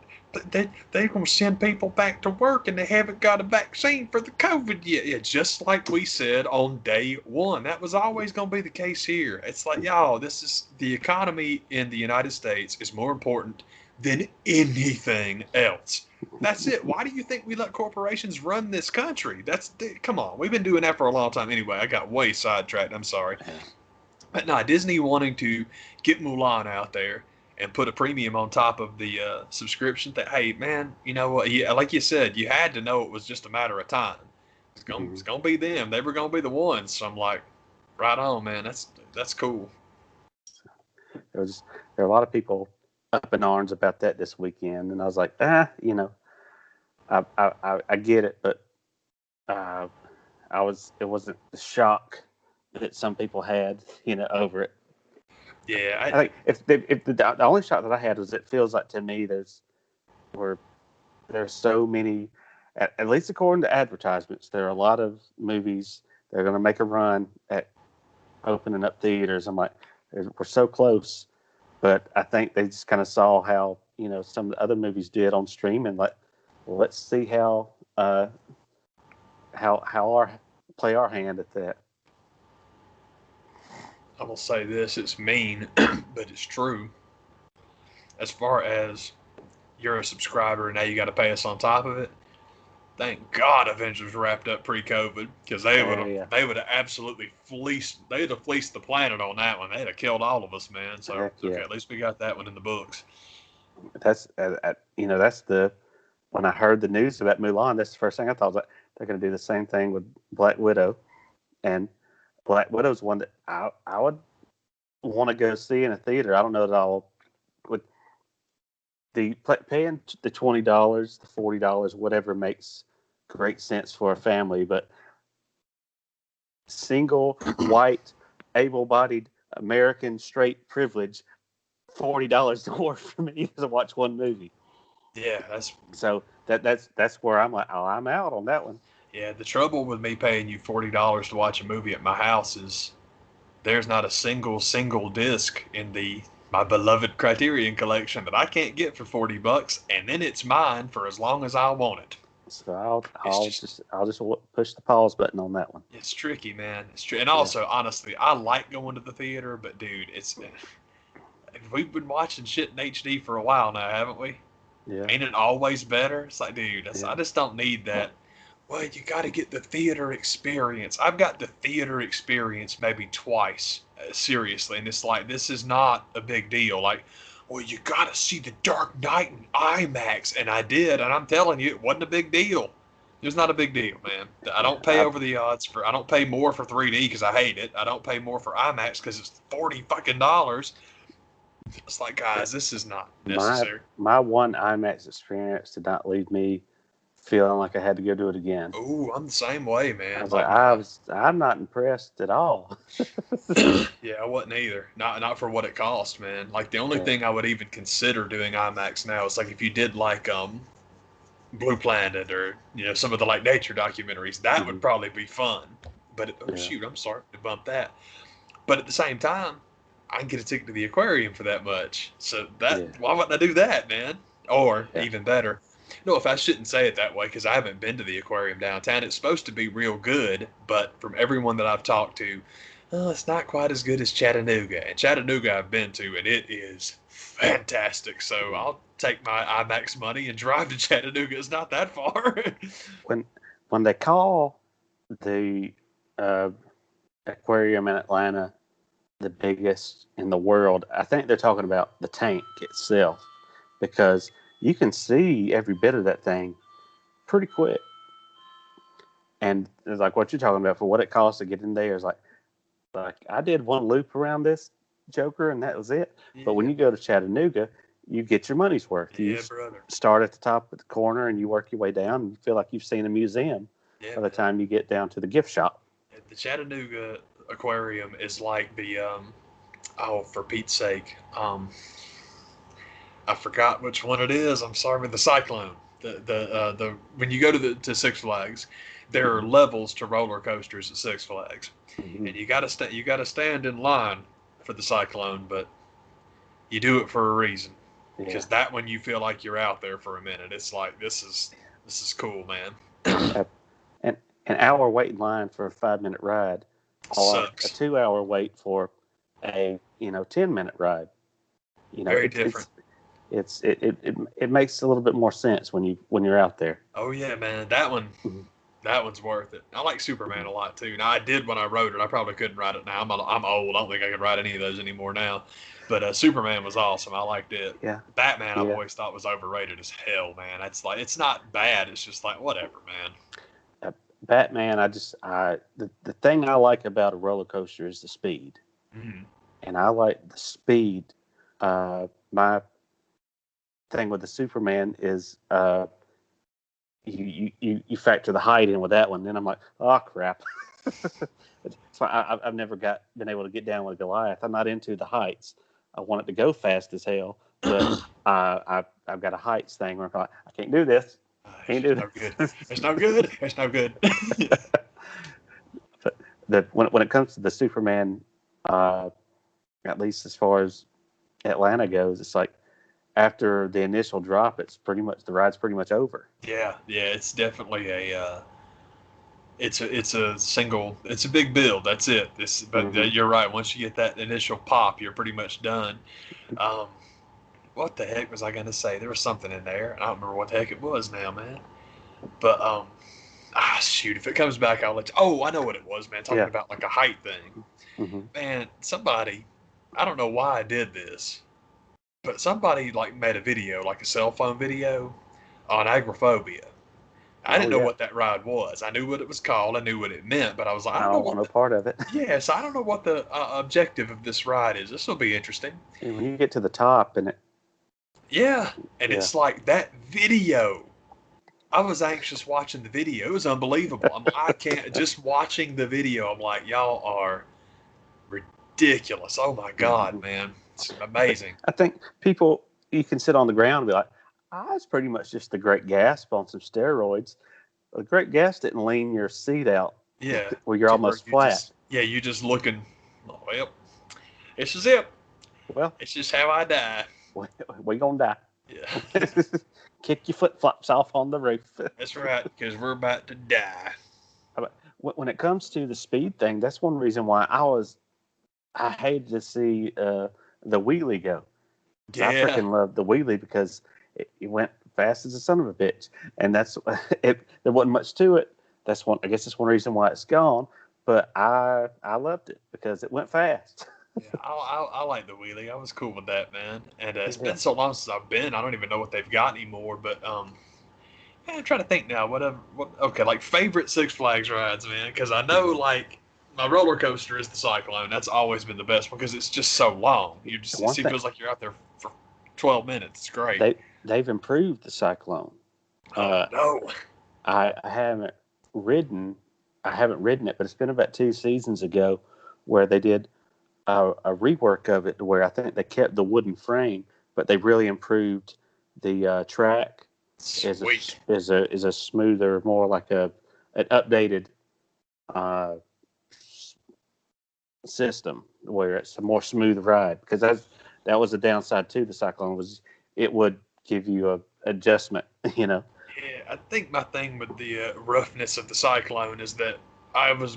they're going to send people back to work and they haven't got a vaccine for the COVID yet. Yeah, just like we said on day one. That was always going to be the case here. It's like, y'all, the economy in the United States is more important than anything else. That's it. Why do you think we let corporations run this country? Come on. We've been doing that for a long time. Anyway, I got way sidetracked. I'm sorry. But no, Disney wanting to get Mulan out there and put a premium on top of the subscription thing. Hey, man, you know what? Like you said, you had to know it was just a matter of time. It's gonna be them. They were gonna be the ones. So I'm like, right on, man. That's cool. There are a lot of people up in arms about that this weekend, and I was like, I get it, but it wasn't the shock that some people had, over it. Yeah, I think if the only shot that I had was, it feels like to me there's so many, at least according to advertisements, there are a lot of movies that are going to make a run at opening up theaters. I'm like, we're so close, but I think they just kind of saw how some of the other movies did on streaming. Like, well, let's see how our play our hand at that. I will say this: it's mean, but it's true. As far as you're a subscriber and now you got to pay us on top of it. Thank God Avengers wrapped up pre-COVID, because they would have absolutely fleeced the planet on that one. They'd have killed all of us, man. So okay, at least we got that one in the books. That's when I heard the news about Mulan, that's the first thing I thought was like, they're going to do the same thing with Black Widow, and Black Widow's one that I would want to go see in a theater. I don't know that I'll would paying the $20, the $40, whatever makes great sense for a family, but single white able-bodied American straight privilege, $40 more for me to watch one movie. Yeah, that's where I'm like, oh, I'm out on that one. Yeah, the trouble with me paying you $40 to watch a movie at my house is there's not a single disc in my beloved Criterion collection that I can't get for $40, and then it's mine for as long as I want it. So I'll just push the pause button on that one. It's tricky, man. It's true. And also, honestly, I like going to the theater, but dude, we've been watching shit in HD for a while now, haven't we? Yeah. Ain't it always better? It's like, dude, I just don't need that. Well, you got to get the theater experience. I've got the theater experience maybe twice, seriously, and it's like, this is not a big deal. Like, well, you got to see The Dark Knight in IMAX, and I did, and I'm telling you, it wasn't a big deal. It was not a big deal, man. I don't pay over the odds I don't pay more for 3D because I hate it. I don't pay more for IMAX because it's $40. It's like, guys, this is not necessary. My one IMAX experience did not leave me feeling like I had to go do it again. Oh, I'm the same way, man. I'm not impressed at all. Yeah, I wasn't either. Not for what it cost, man. Like, the only thing I would even consider doing IMAX now is like if you did like Blue Planet or some of the like nature documentaries, that would probably be fun. But shoot, I'm sorry to bump that. But at the same time, I can get a ticket to the aquarium for that much. So why wouldn't I do that, man? Or even better. No, if I shouldn't say it that way, because I haven't been to the aquarium downtown. It's supposed to be real good, but from everyone that I've talked to, it's not quite as good as Chattanooga. And Chattanooga I've been to, and it is fantastic. So I'll take my IMAX money and drive to Chattanooga. It's not that far. when they call the aquarium in Atlanta the biggest in the world, I think they're talking about the tank itself, because you can see every bit of that thing pretty quick. And it's like what you're talking about, for what it costs to get in there, is like I did one loop around this Joker and that was it. Yeah. But when you go to Chattanooga, you get your money's worth. You start at the top of the corner and you work your way down, and you feel like you've seen a museum by the time you get down to the gift shop. The Chattanooga aquarium is like the for Pete's sake, I forgot which one it is. I'm sorry, the Cyclone. The when you go to Six Flags, there are levels to roller coasters at Six Flags, and you gotta stand in line for the Cyclone, but you do it for a reason, because that one you feel like you're out there for a minute. It's like, this is cool, man. An hour wait in line for a 5-minute ride, or sucks. A 2-hour wait for a 10-minute ride. Very different. It makes a little bit more sense when you're out there. Oh yeah, man, that one's worth it. I like Superman a lot too. Now, I did when I wrote it. I probably couldn't write it now. I'm old. I don't think I could write any of those anymore now. But Superman was awesome. I liked it. Yeah. Batman, I've always thought was overrated as hell, man. It's not bad. It's just like, whatever, man. Batman, the thing I like about a roller coaster is the speed, and I like the speed. My thing with the Superman is you factor the height in with that one. Then I'm like, oh crap. So I've never been able to get down with Goliath. I'm not into the heights. I want it to go fast as hell, but I've got a heights thing where I'm like, I can't do this. Can't do no this. good. It's no good. It's no good. But when it comes to the Superman, at least as far as Atlanta goes, it's like after the initial drop, the ride's pretty much over. Yeah, it's definitely it's a big build. That's it. You're right. Once you get that initial pop, you're pretty much done. What the heck was I gonna say? There was something in there. I don't remember what the heck it was now, man. But shoot, if it comes back, I'll let you. Oh, I know what it was, man. Talking about like a height thing. Mm-hmm. Man, somebody, I don't know why I did this, but somebody like made a video, like a cell phone video, on agoraphobia. I didn't know what that ride was. I knew what it was called. I knew what it meant, but I was like, I don't want no part of it. Yes, I don't know what the objective of this ride is. This will be interesting. And when you get to the top, and it's like that video. I was anxious watching the video. It was unbelievable. I can't just watching the video. I'm like, y'all are ridiculous. Oh my God, man, it's amazing. I think you can sit on the ground and be like, it's pretty much just the Great Gasp on some steroids. The Great Gasp didn't lean your seat out. Yeah, where you're almost flat. You just looking. Well, this is it. Well, it's just how I die. We gonna die. Yeah. Kick your flip-flops off on the roof. That's right, because we're about to die. When it comes to the speed thing, that's one reason why I hated to see the wheelie go. Yeah. I freaking loved the wheelie because it went fast as a son of a bitch, and that's it. There wasn't much to it. I guess that's one reason why it's gone. But I loved it because it went fast. Yeah, I like the wheelie. I was cool with that, man. And it's been so long since I've been. I don't even know what they've got anymore. But I'm trying to think now. Okay, like favorite Six Flags rides, man. Because I know like my roller coaster is the Cyclone. That's always been the best one because it's just so long. It feels like you're out there for 12 minutes. It's great. They've improved the Cyclone. No, I haven't ridden it, but it's been about 2 seasons ago where they did a rework of it, where I think they kept the wooden frame, but they really improved the track. Sweet. Is a smoother, more like an updated system where it's a more smooth ride. Because that was a downside to the Cyclone, was it would give you a adjustment, Yeah, I think my thing with the roughness of the Cyclone is that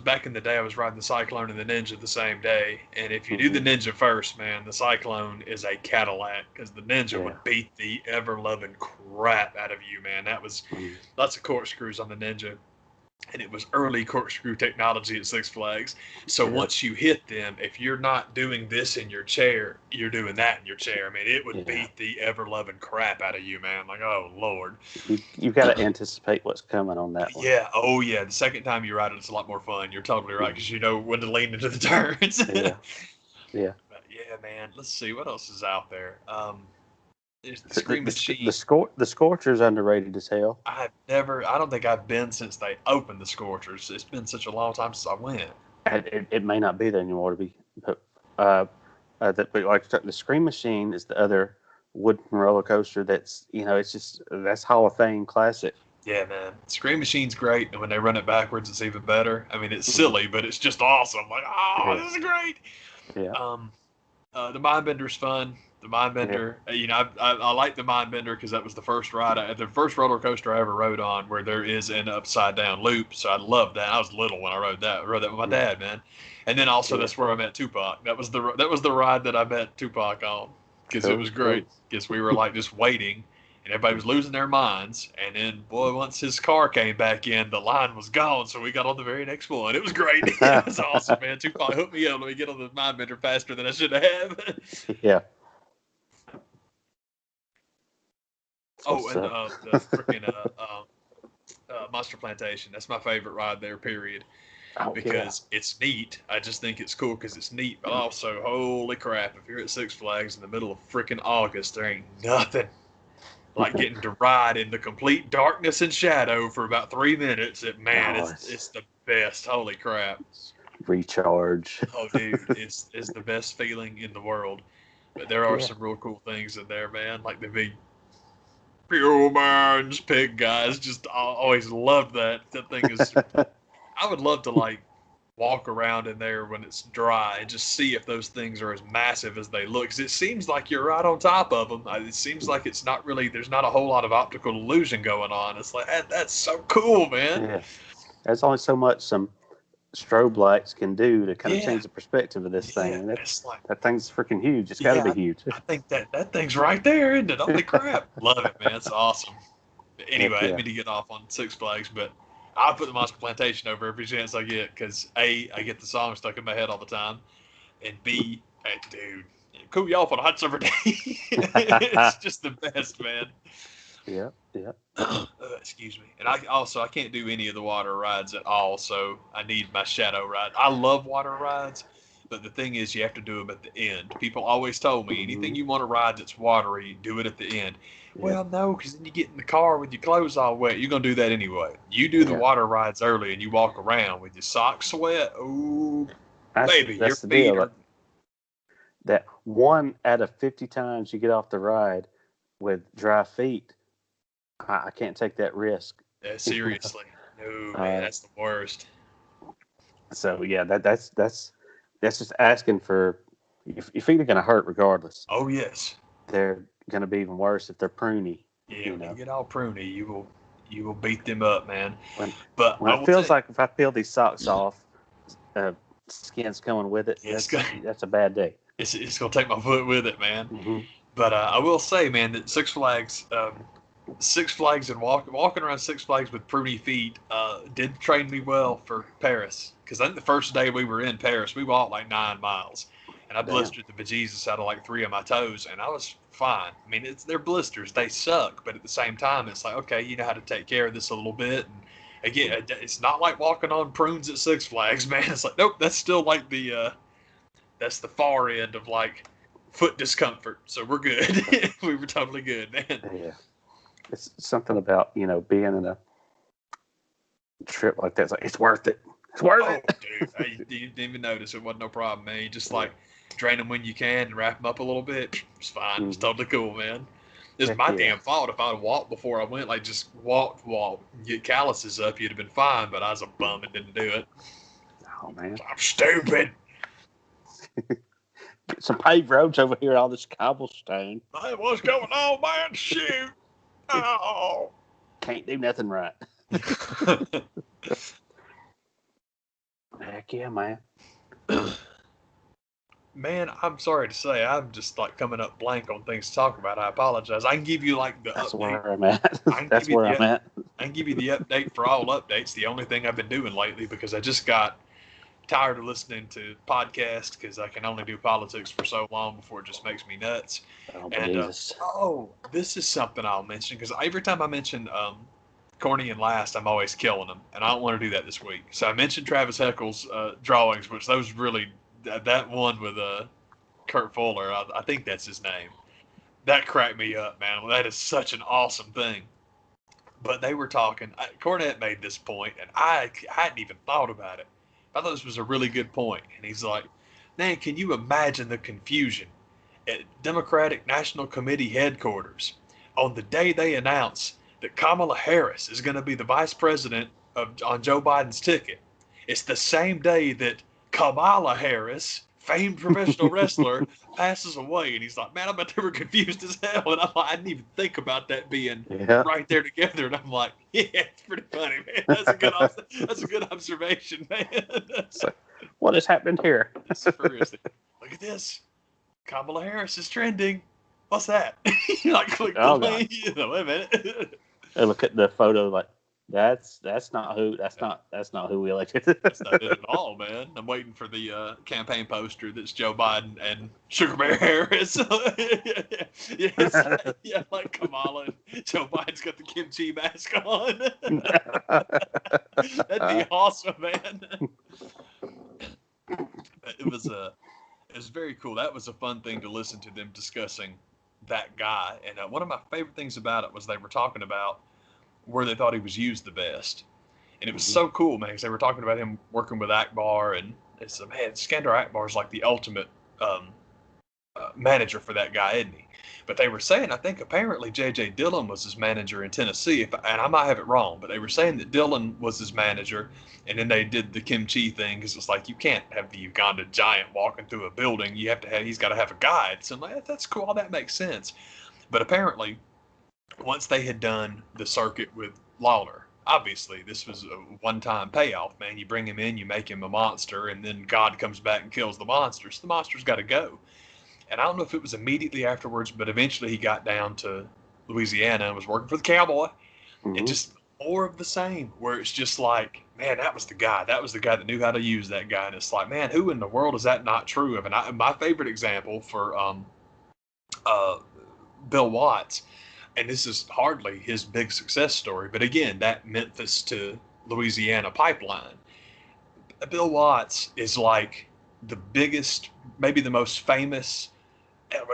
back in the day, I was riding the Cyclone and the Ninja the same day. And if you do the Ninja first, man, the Cyclone is a Cadillac, because the Ninja would beat the ever-loving crap out of you, man. That was lots of corkscrews on the Ninja. And it was early corkscrew technology at Six Flags. So once you hit them, if you're not doing this in your chair, you're doing that in your chair. I mean, it would beat the ever-loving crap out of you, man. Like, oh, Lord. You've got to anticipate what's coming on that one. Yeah. Oh, yeah. The second time you ride it, it's a lot more fun. You're totally right, because you know when to lean into the turns. Yeah. But yeah, man. Let's see. What else is out there? There's the Scream Machine. The Scorcher's underrated as hell. I don't think I've been since they opened the Scorchers. It's been such a long time since I went. It may not be there anymore, but the Scream Machine is the other wooden roller coaster that's, that's Hall of Fame classic. Yeah, man. Scream Machine's great, and when they run it backwards, it's even better. I mean, it's silly, but it's just awesome. Like, this is great. Yeah. The Mindbender's fun. The Mindbender, I like the Mindbender because that was the first the first roller coaster I ever rode on where there is an upside down loop. So I loved that. I was little when I rode that. I rode that with my dad, man. And then also that's where I met Tupac. That was the ride that I met Tupac on, because it was great. Because we were like just waiting, and everybody was losing their minds. And then, boy, once his car came back in, the line was gone. So we got on the very next one. It was great. It was awesome, man. Tupac hooked me up. Let me get on the Mindbender faster than I should have. Yeah. Oh, and the freaking Monster Plantation. That's my favorite ride there, period. Because it's neat. I just think it's cool because it's neat. But also, holy crap, if you're at Six Flags in the middle of freaking August, there ain't nothing like getting to ride in the complete darkness and shadow for about 3 minutes. It's the best. Holy crap. recharge. Oh, dude, it's the best feeling in the world. But there are Yeah. some real cool things in there, man. Like the big pure man's pig guys. Just I always loved that. That thing is. I would love to like walk around in there when it's dry and just see if those things are as massive as they look. 'Cause it seems like you're right on top of them. It seems like it's not really. There's not a whole lot of optical illusion going on. It's like that's so cool, man. Yeah. There's only so much some strobe lights can do to kind of Yeah. change the perspective of this thing. Yeah, And it's like. that thing's freaking huge. It's got to Yeah, be huge. I think that thing's right there, isn't it? Holy crap. Love it, man. It's awesome. But anyway, I Yeah. didn't mean to get off on Six Flags, but I put the Monster Plantation over every chance I get because A, I get the song stuck in my head all the time, and B, hey, dude, cool you off on a hot summer day. It's just the best, man. Yeah, yeah. Excuse me. And I can't do any of the water rides at all, so I need my shadow ride. I love water rides, but the thing is you have to do them at the end. People always told me anything you want to ride that's watery, do it at the end. Yeah. Well, no, because then you get in the car with your clothes all wet. You're going to do that anyway. You do the water rides early and you walk around with your socks wet. Ooh, baby, your that's the feet deal. are... That 1 out of 50 times you get off the ride with dry feet, I can't take that risk. Seriously. No, man, that's the worst. So, yeah, that's just asking for... Your feet are going to hurt regardless. Oh, yes. They're going to be even worse if they're pruny. Yeah, when you get all pruny, you will beat them up, man. When But it feels like if I peel these socks off, skin's coming with it. That's a bad day. It's gonna take my foot with it, man. Mm-hmm. But I will say, man, that Six Flags and walking around Six Flags with pruny feet did train me well for Paris. Because I think the first day we were in Paris, we walked like 9 miles. And I blistered the bejesus out of like 3 of my toes, and I was fine. I mean, they're blisters. They suck, but at the same time, it's like, okay, you know how to take care of this a little bit. And again, it's not like walking on prunes at Six Flags, man. It's like, nope, that's still like that's the far end of like foot discomfort. So we're good. We were totally good, man. Yeah. It's something about, being in a trip like that. It's like, it's worth it. It's worth it. Dude, you didn't even notice. It wasn't no problem, man. You just like drain them when you can and wrap them up a little bit. It's fine. It's totally cool, man. It's my damn fault if I'd have walked before I went, like just walk, get calluses up, you'd have been fine, but I was a bum and didn't do it. Oh, man. I'm stupid. Get some paved roads over here, all this cobblestone. Hey, what's going on, man? Shoot. Oh. Can't do nothing right. Heck yeah, man. Man, I'm sorry to say, I'm just like coming up blank on things to talk about. I apologize. I can give you like the That's update. where I'm at. That's where I'm at. I can give you the update for all updates. The only thing I've been doing lately, because I just got tired of listening to podcasts because I can only do politics for so long before it just makes me nuts. This is something I'll mention because every time I mention Corny and Last, I'm always killing them, and I don't want to do that this week. So I mentioned Travis Heckle's drawings, which those really that one with Kurt Fuller, I think that's his name. That cracked me up, man. That is such an awesome thing. But they were talking. Cornette made this point, and I hadn't even thought about it. I thought this was a really good point. And he's like, man, can you imagine the confusion at Democratic National Committee headquarters on the day they announce that Kamala Harris is going to be the vice president on Joe Biden's ticket? It's the same day that Kamala Harris, famed professional wrestler, passes away. And he's like, man, I bet they were confused as hell. And I'm like, I didn't even think about that being right there together. And I'm like, yeah, it's pretty funny, man. That's a good observation, man. So, what is happening here? Seriously. Look at this. Kamala Harris is trending. What's that? Like, click the link. Wait a minute. I look at the photo like, that's not who we elected. That's not it at all, man. I'm waiting for the campaign poster that's Joe Biden and Sugar Bear Harris. Yeah, like Kamala and Joe Biden's got the kimchi mask on. That'd be awesome, man. It was very cool. That was a fun thing to listen to them discussing that guy. And one of my favorite things about it was they were talking about where they thought he was used the best. And it was so cool, man, because they were talking about him working with Akbar and It's man, Skandar Akbar is like the ultimate manager for that guy, isn't he? But they were saying, I think apparently J.J. Dillon was his manager in Tennessee, and I might have it wrong, but they were saying that Dillon was his manager, and then they did the Kim Chi thing because it's like you can't have the Uganda giant walking through a building. You have to have, he's got to have a guide. So I'm like, that's cool. All that makes sense. But apparently, once they had done the circuit with Lawler, obviously this was a one-time payoff, man. You bring him in, you make him a monster, and then God comes back and kills the monster. So the monster's got to go. And I don't know if it was immediately afterwards, but eventually he got down to Louisiana and was working for the Cowboy. And just more of the same, where it's just like, man, that was the guy. That was the guy that knew how to use that guy. And it's like, man, who in the world is that not true of? And my favorite example for Bill Watts, and this is hardly his big success story, but again, that Memphis to Louisiana pipeline. Bill Watts is like the biggest, maybe the most famous.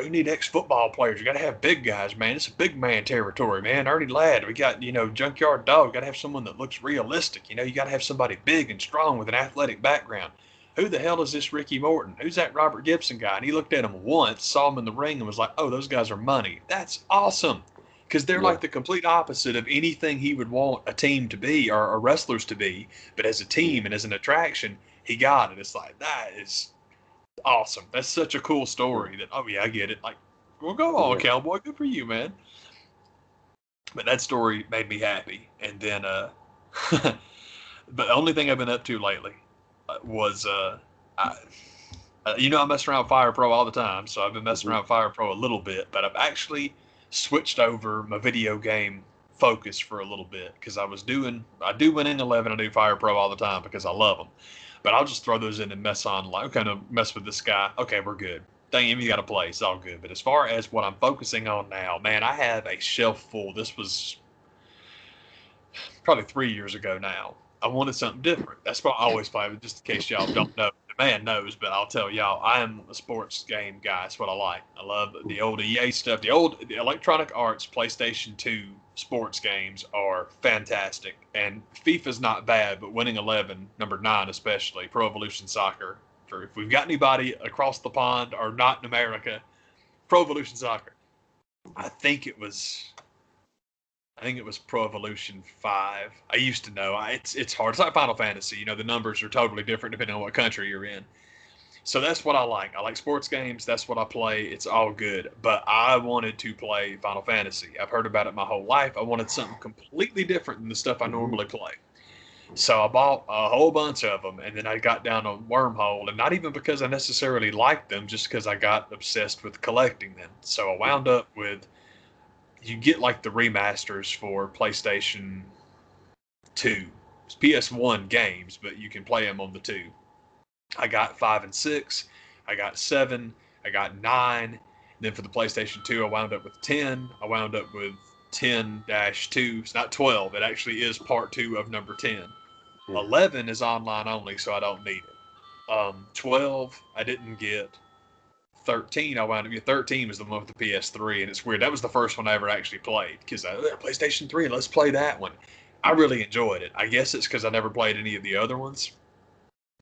You need ex-football players. You got to have big guys, man. It's a big man territory, man. Ernie Ladd. We got, Junkyard Dog. Got to have someone that looks realistic. You got to have somebody big and strong with an athletic background. Who the hell is this Ricky Morton? Who's that Robert Gibson guy? And he looked at him once, saw him in the ring, and was like, oh, those guys are money. That's awesome. Because they're like the complete opposite of anything he would want a team to be or wrestlers to be. But as a team and as an attraction, he got it. It's like, that is awesome. That's such a cool story that, oh yeah, I get it. Like, well, go on, Cowboy. Good for you, man. But that story made me happy. And then, but the only thing I've been up to lately was, I mess around with Fire Pro all the time. So I've been messing around with Fire Pro a little bit, but I've actually switched over my video game focus for a little bit because I do Winning 11, I do Fire Pro all the time because I love them. But I'll just throw those in and mess on, like, kind of mess with this guy. Okay, we're good. Dang him, you got to play. It's all good. But as far as what I'm focusing on now, man, I have a shelf full. This was probably 3 years ago now. I wanted something different. That's what I always play, just in case y'all don't know. The man knows, but I'll tell y'all, I am a sports game guy. That's what I like. I love the old EA stuff. The Electronic Arts PlayStation 2 sports games are fantastic. And FIFA's not bad, but Winning 11, number 9 especially, Pro Evolution Soccer. If we've got anybody across the pond or not in America, Pro Evolution Soccer. I think it was Pro Evolution 5. I used to know. It's hard. It's like Final Fantasy. The numbers are totally different depending on what country you're in. So that's what I like. I like sports games. That's what I play. It's all good. But I wanted to play Final Fantasy. I've heard about it my whole life. I wanted something completely different than the stuff I normally play. So I bought a whole bunch of them, and then I got down a wormhole, and not even because I necessarily liked them, just because I got obsessed with collecting them. So I wound up with, you get like the remasters for PlayStation 2. It's PS1 games, but you can play them on the 2. I got 5 and 6. I got 7. I got 9. Then for the PlayStation 2, I wound up with 10. I wound up with 10-2. It's not 12. It actually is part 2 of number 10. 11 is online only, so I don't need it. 12, I didn't get. 13, I wound up getting. 13 was the one with the PS3, and it's weird. That was the first one I ever actually played because PlayStation 3, let's play that one. I really enjoyed it. I guess it's because I never played any of the other ones,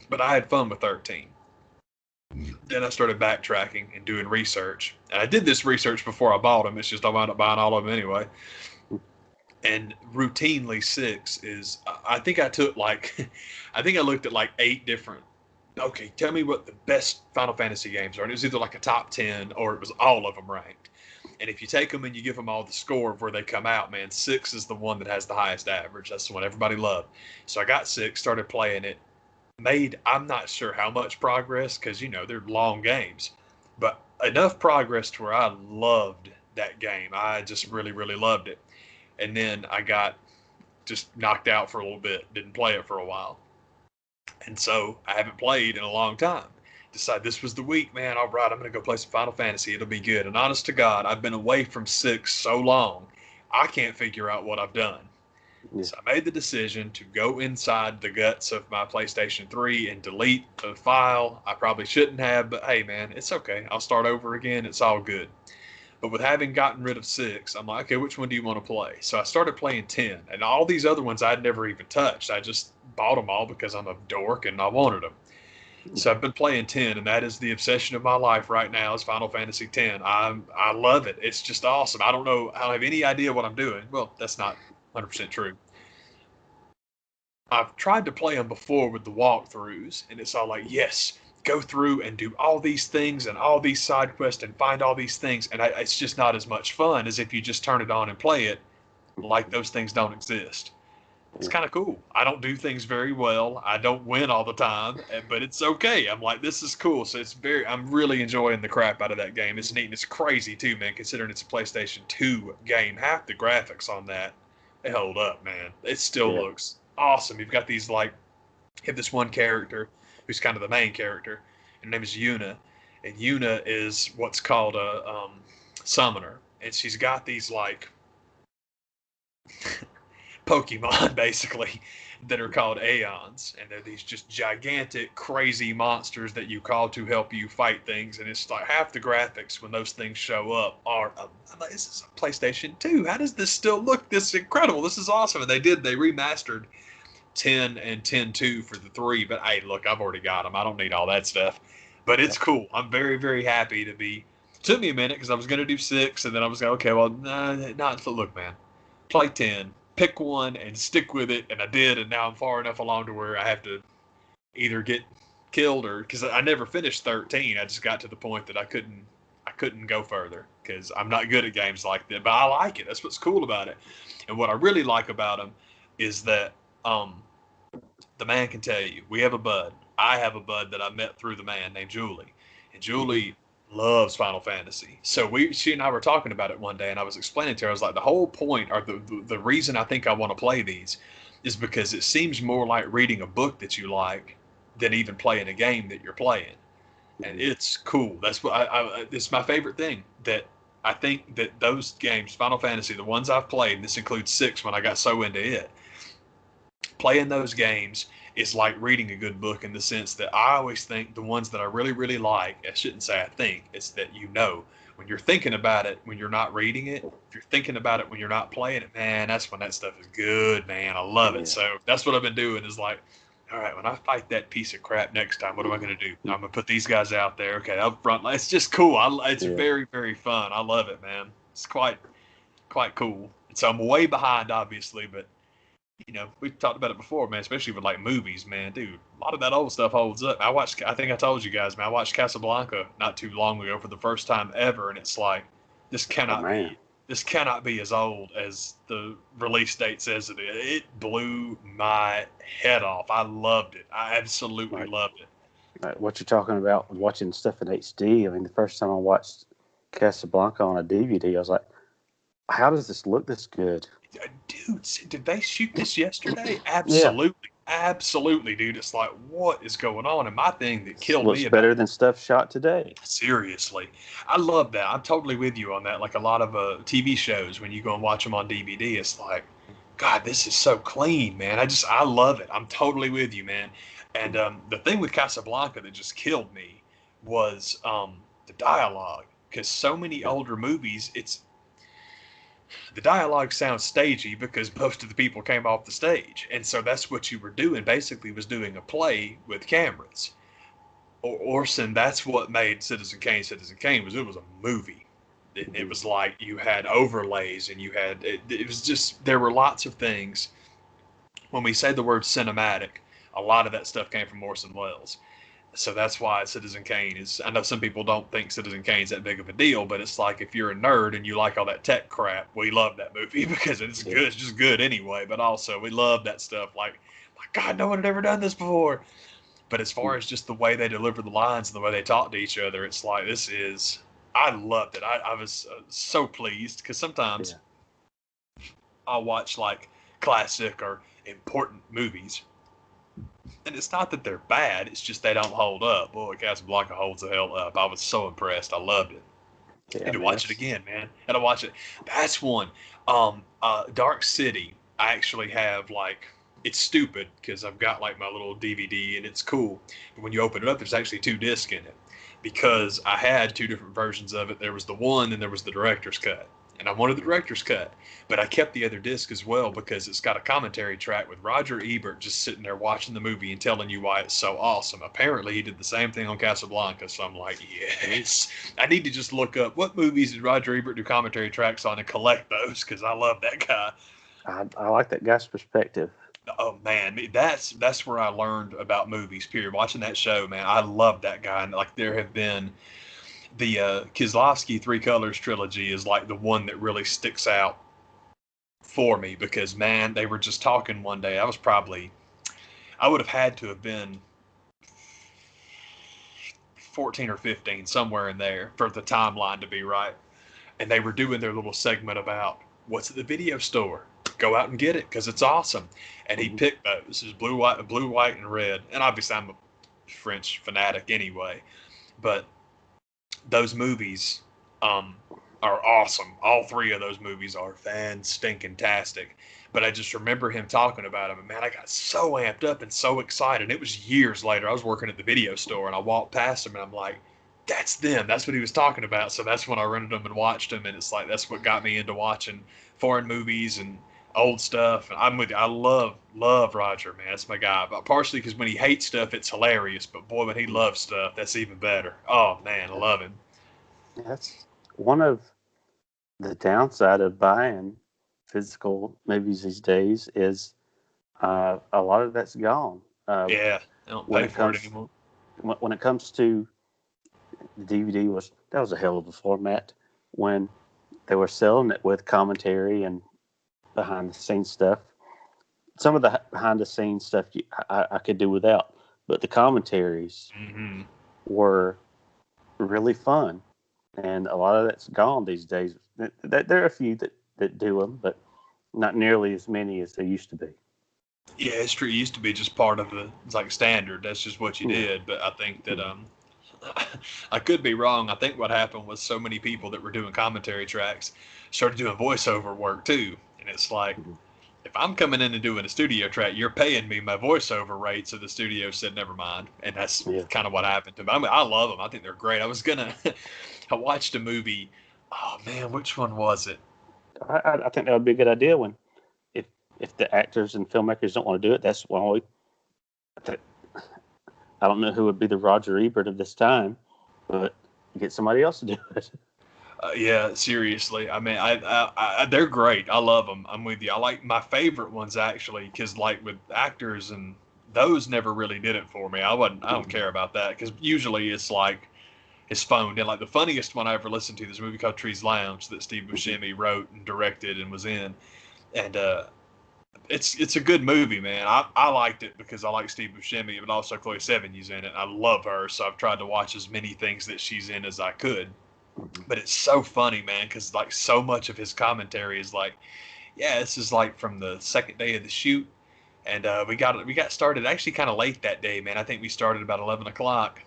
but I had fun with 13. Then I started backtracking and doing research, and I did this research before I bought them. It's just I wound up buying all of them anyway. And routinely 6 is, I think I looked at like 8 different. Okay, tell me what the best Final Fantasy games are. And it was either like a top 10 or it was all of them ranked. And if you take them and you give them all the score of where they come out, man, 6 is the one that has the highest average. That's the one everybody loved. So I got 6, started playing it. I'm not sure how much progress because, they're long games. But enough progress to where I loved that game. I just really, really loved it. And then I got just knocked out for a little bit. Didn't play it for a while. And so I haven't played in a long time. Decided this was the week, man. All right, I'm going to go play some Final Fantasy. It'll be good. And honest to God, I've been away from 6 so long, I can't figure out what I've done. Yeah. So I made the decision to go inside the guts of my PlayStation 3 and delete the file. I probably shouldn't have, but hey, man, it's okay. I'll start over again. It's all good. But with having gotten rid of 6, I'm like, okay, which one do you want to play? So I started playing 10. And all these other ones I'd never even touched. I just bought them all because I'm a dork and I wanted them. So I've been playing 10, and that is the obsession of my life right now is Final Fantasy 10. I love it. It's just awesome. I don't have any idea what I'm doing. Well, that's not 100% true. I've tried to play them before with the walkthroughs, and it's all like, yes, go through and do all these things and all these side quests and find all these things. And it's just not as much fun as if you just turn it on and play it like those things don't exist. It's kind of cool. I don't do things very well. I don't win all the time, but it's okay. I'm like, this is cool. So I'm really enjoying the crap out of that game. It's neat and it's crazy too, man, considering it's a PlayStation 2 game. Half the graphics on that, they hold up, man. It still looks awesome. You've got these, like, you have this one character who's kind of the main character. Her name is Yuna. And Yuna is what's called a summoner. And she's got these, like, Pokemon, basically, that are called Aeons, and they're these just gigantic, crazy monsters that you call to help you fight things, and it's like half the graphics when those things show up are, I'm like, this is a PlayStation 2. How does this still look this incredible? This is awesome. And they remastered 10 and 10-2 for the 3, but hey, look, I've already got them. I don't need all that stuff. But it's cool. I'm very, very happy to be. It took me a minute because I was going to do 6, and then I was going, okay, well, not look, man. Play 10. Pick one and stick with it, and I did, and now I'm far enough along to where I have to either get killed or, because I never finished 13. I just got to the point that I couldn't go further because I'm not good at games like that, but I like it. That's what's cool about it. And what I really like about them is that the man can tell you, we have a bud. I have a bud that I met through the man named Julie, and Julie loves Final Fantasy. So she and I were talking about it one day, and I was explaining to her, I was like, the whole point, or the reason I think I want to play these is because it seems more like reading a book that you like than even playing a game that you're playing. And it's cool. That's what it's my favorite thing, that I think that those games, Final Fantasy, the ones I've played, and this includes 6 when I got so into it, playing those games is like reading a good book, in the sense that I always think the ones that I really, really like, I shouldn't say I think, it's that, when you're thinking about it, when you're not reading it, if you're thinking about it when you're not playing it, man, that's when that stuff is good, man. I love it. So that's what I've been doing, is like, all right, when I fight that piece of crap next time, what am I going to do? I'm going to put these guys out there. Okay, up front. It's just cool. It's very, very fun. I love it, man. It's quite cool. And so I'm way behind, obviously, but we've talked about it before, man, especially with like movies, man. Dude, a lot of that old stuff holds up. I think I told you guys, man, I watched Casablanca not too long ago for the first time ever, and it's like, this cannot be as old as the release date says it is. It blew my head off. I loved it. I absolutely loved it. What you're talking about, watching stuff in HD, I mean, the first time I watched Casablanca on a DVD, I was like, how does this look this good? Dude, did they shoot this yesterday? Absolutely. Absolutely, dude. It's like, what is going on? And my thing that killed me about better than stuff shot today. Seriously. I love that. I'm totally with you on that. Like a lot of TV shows, when you go and watch them on DVD, it's like, God, this is so clean, man. I love it. I'm totally with you, man. And the thing with Casablanca that just killed me was the dialogue. Because so many older movies, the dialogue sounds stagey because most of the people came off the stage. And so that's what you were doing, basically, was doing a play with cameras. Orson, that's what made Citizen Kane was it was a movie. It was like you had overlays, and you had, it was just, there were lots of things. When we say the word cinematic, a lot of that stuff came from Orson Welles. So that's why Citizen Kane is, I know some people don't think Citizen Kane's that big of a deal, but it's like, if you're a nerd and you like all that tech crap, we love that movie because it's good. It's just good anyway, but also we love that stuff. Like, my God, no one had ever done this before. But as far as just the way they deliver the lines and the way they talk to each other, it's like, I loved it. I was so pleased, because sometimes I'll watch like classic or important movies, and it's not that they're bad, it's just they don't hold up. Boy, Casablanca holds the hell up. I was so impressed. I loved it. I need to watch it again, man. And I watch it. That's one. Dark City, I actually have, like, it's stupid because I've got like my little DVD and it's cool. But when you open it up, there's actually 2 discs in it, because I had 2 different versions of it. There was the one and there was the director's cut. and I wanted the director's cut. But I kept the other disc as well because it's got a commentary track with Roger Ebert just sitting there watching the movie and telling you why it's so awesome. Apparently, he did the same thing on Casablanca, so I'm like, yes. I need to just look up what movies did Roger Ebert do commentary tracks on and collect those because I love that guy. I like that guy's perspective. Oh man, that's where I learned about movies. Period. Watching that show, man, I love that guy. And like, there have been the Kieslowski Three Colors trilogy is like the one that really sticks out for me because man, they were just talking one day. I would have had to have been 14 or 15, somewhere in there, for the timeline to be right. And they were doing their little segment about what's at the video store. Go out and get it because it's awesome. And he picked those. It was blue, white, and red. And obviously, I'm a French fanatic anyway. But those movies are awesome. All three of those movies are fan-stinking-tastic. But I just remember him talking about them. And man, I got so amped up and so excited. It was years later. I was working at the video store and I walked past him and I'm like, that's them. That's what he was talking about. So that's when I rented them and watched them. And it's like, that's what got me into watching foreign movies and old stuff. And I'm with you. I love Roger, man. That's my guy. But partially because when he hates stuff, it's hilarious. But boy, when he loves stuff, that's even better. Oh man, I love him. That's one of the downside of buying physical movies these days is a lot of that's gone. Yeah, I don't pay for it anymore. When it comes to the DVD, that was a hell of a format when they were selling it with commentary and behind the scenes stuff. Some of the behind the scenes stuff I could do without, but the commentaries were really fun, and a lot of that's gone these days. There are a few that do them, but not nearly as many as there used to be. Yeah, it's true. It used to be just part of it's like standard. That's just what you did. But I think that I could be wrong. I think what happened was so many people that were doing commentary tracks started doing voiceover work too. And it's like, if I'm coming in and doing a studio track, you're paying me my voiceover rate. So the studio said, never mind. And that's kind of what happened to me. I mean, I love them. I think they're great. I watched a movie. Oh man, which one was it? I think that would be a good idea when, if the actors and filmmakers don't want to do it, that's why I don't know who would be the Roger Ebert of this time, but get somebody else to do it. Yeah, seriously. I mean, I they're great. I love them. I'm with you. I like my favorite ones actually, because like with actors and those never really did it for me. I don't care about that because usually it's like it's phoned in. Like the funniest one I ever listened to, this movie called Trees Lounge that Steve Buscemi wrote and directed and was in, and it's a good movie, man. I liked it because I like Steve Buscemi, but also Chloe Sevigny's in it. I love her, so I've tried to watch as many things that she's in as I could. But it's so funny, man, because like so much of his commentary is like, yeah, this is like from the second day of the shoot, and we got started actually kind of late that day, man. I think we started about 11 o'clock.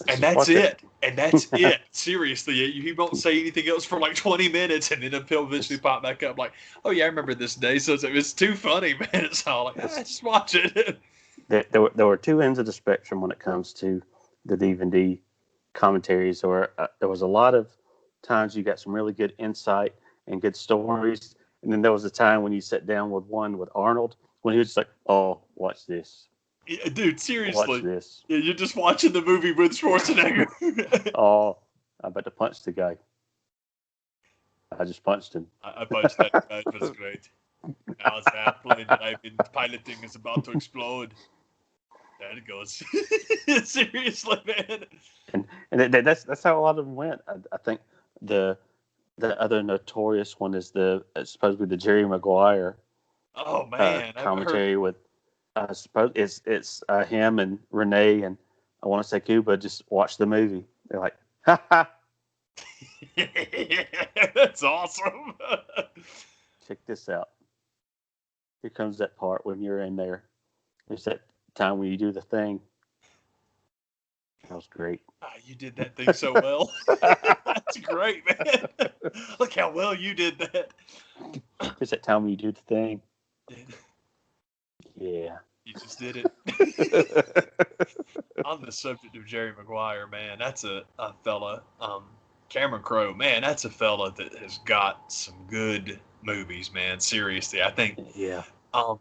And that's it. And that's it. Seriously, he won't say anything else for like 20 minutes, and then he'll eventually pop back up like, oh, yeah, I remember this day. So it's too funny, man. It's all like, just watch it. There were two ends of the spectrum when it comes to the DVD commentaries. Or there was a lot of times you got some really good insight and good stories. And then there was a time when you sat down with one with Arnold when he was just like, oh, watch this. Yeah, dude, seriously. Watch this. Yeah, you're just watching the movie with Schwarzenegger. Oh, I'm about to punch the guy. I just punched him. I punched that guy. It was great. Now the airplane that I've been piloting is about to explode. There it goes. Seriously, man. And that's how a lot of them went. I think the other notorious one is supposed to be the Jerry Maguire. Oh man, commentary with. I suppose it's him and Renee and I want to say Cuba just watch the movie. They're like, ha ha. That's awesome. Check this out. Here comes that part when you're in there. There's that time when you do the thing. That was great. You did that thing so well. That's great, man. Look how well you did that. There's that time when you do the thing. Yeah. You just did it. On the subject of Jerry Maguire, man, that's a fella. Cameron Crowe, man, that's a fella that has got some good movies, man. Seriously, I think Yeah. um,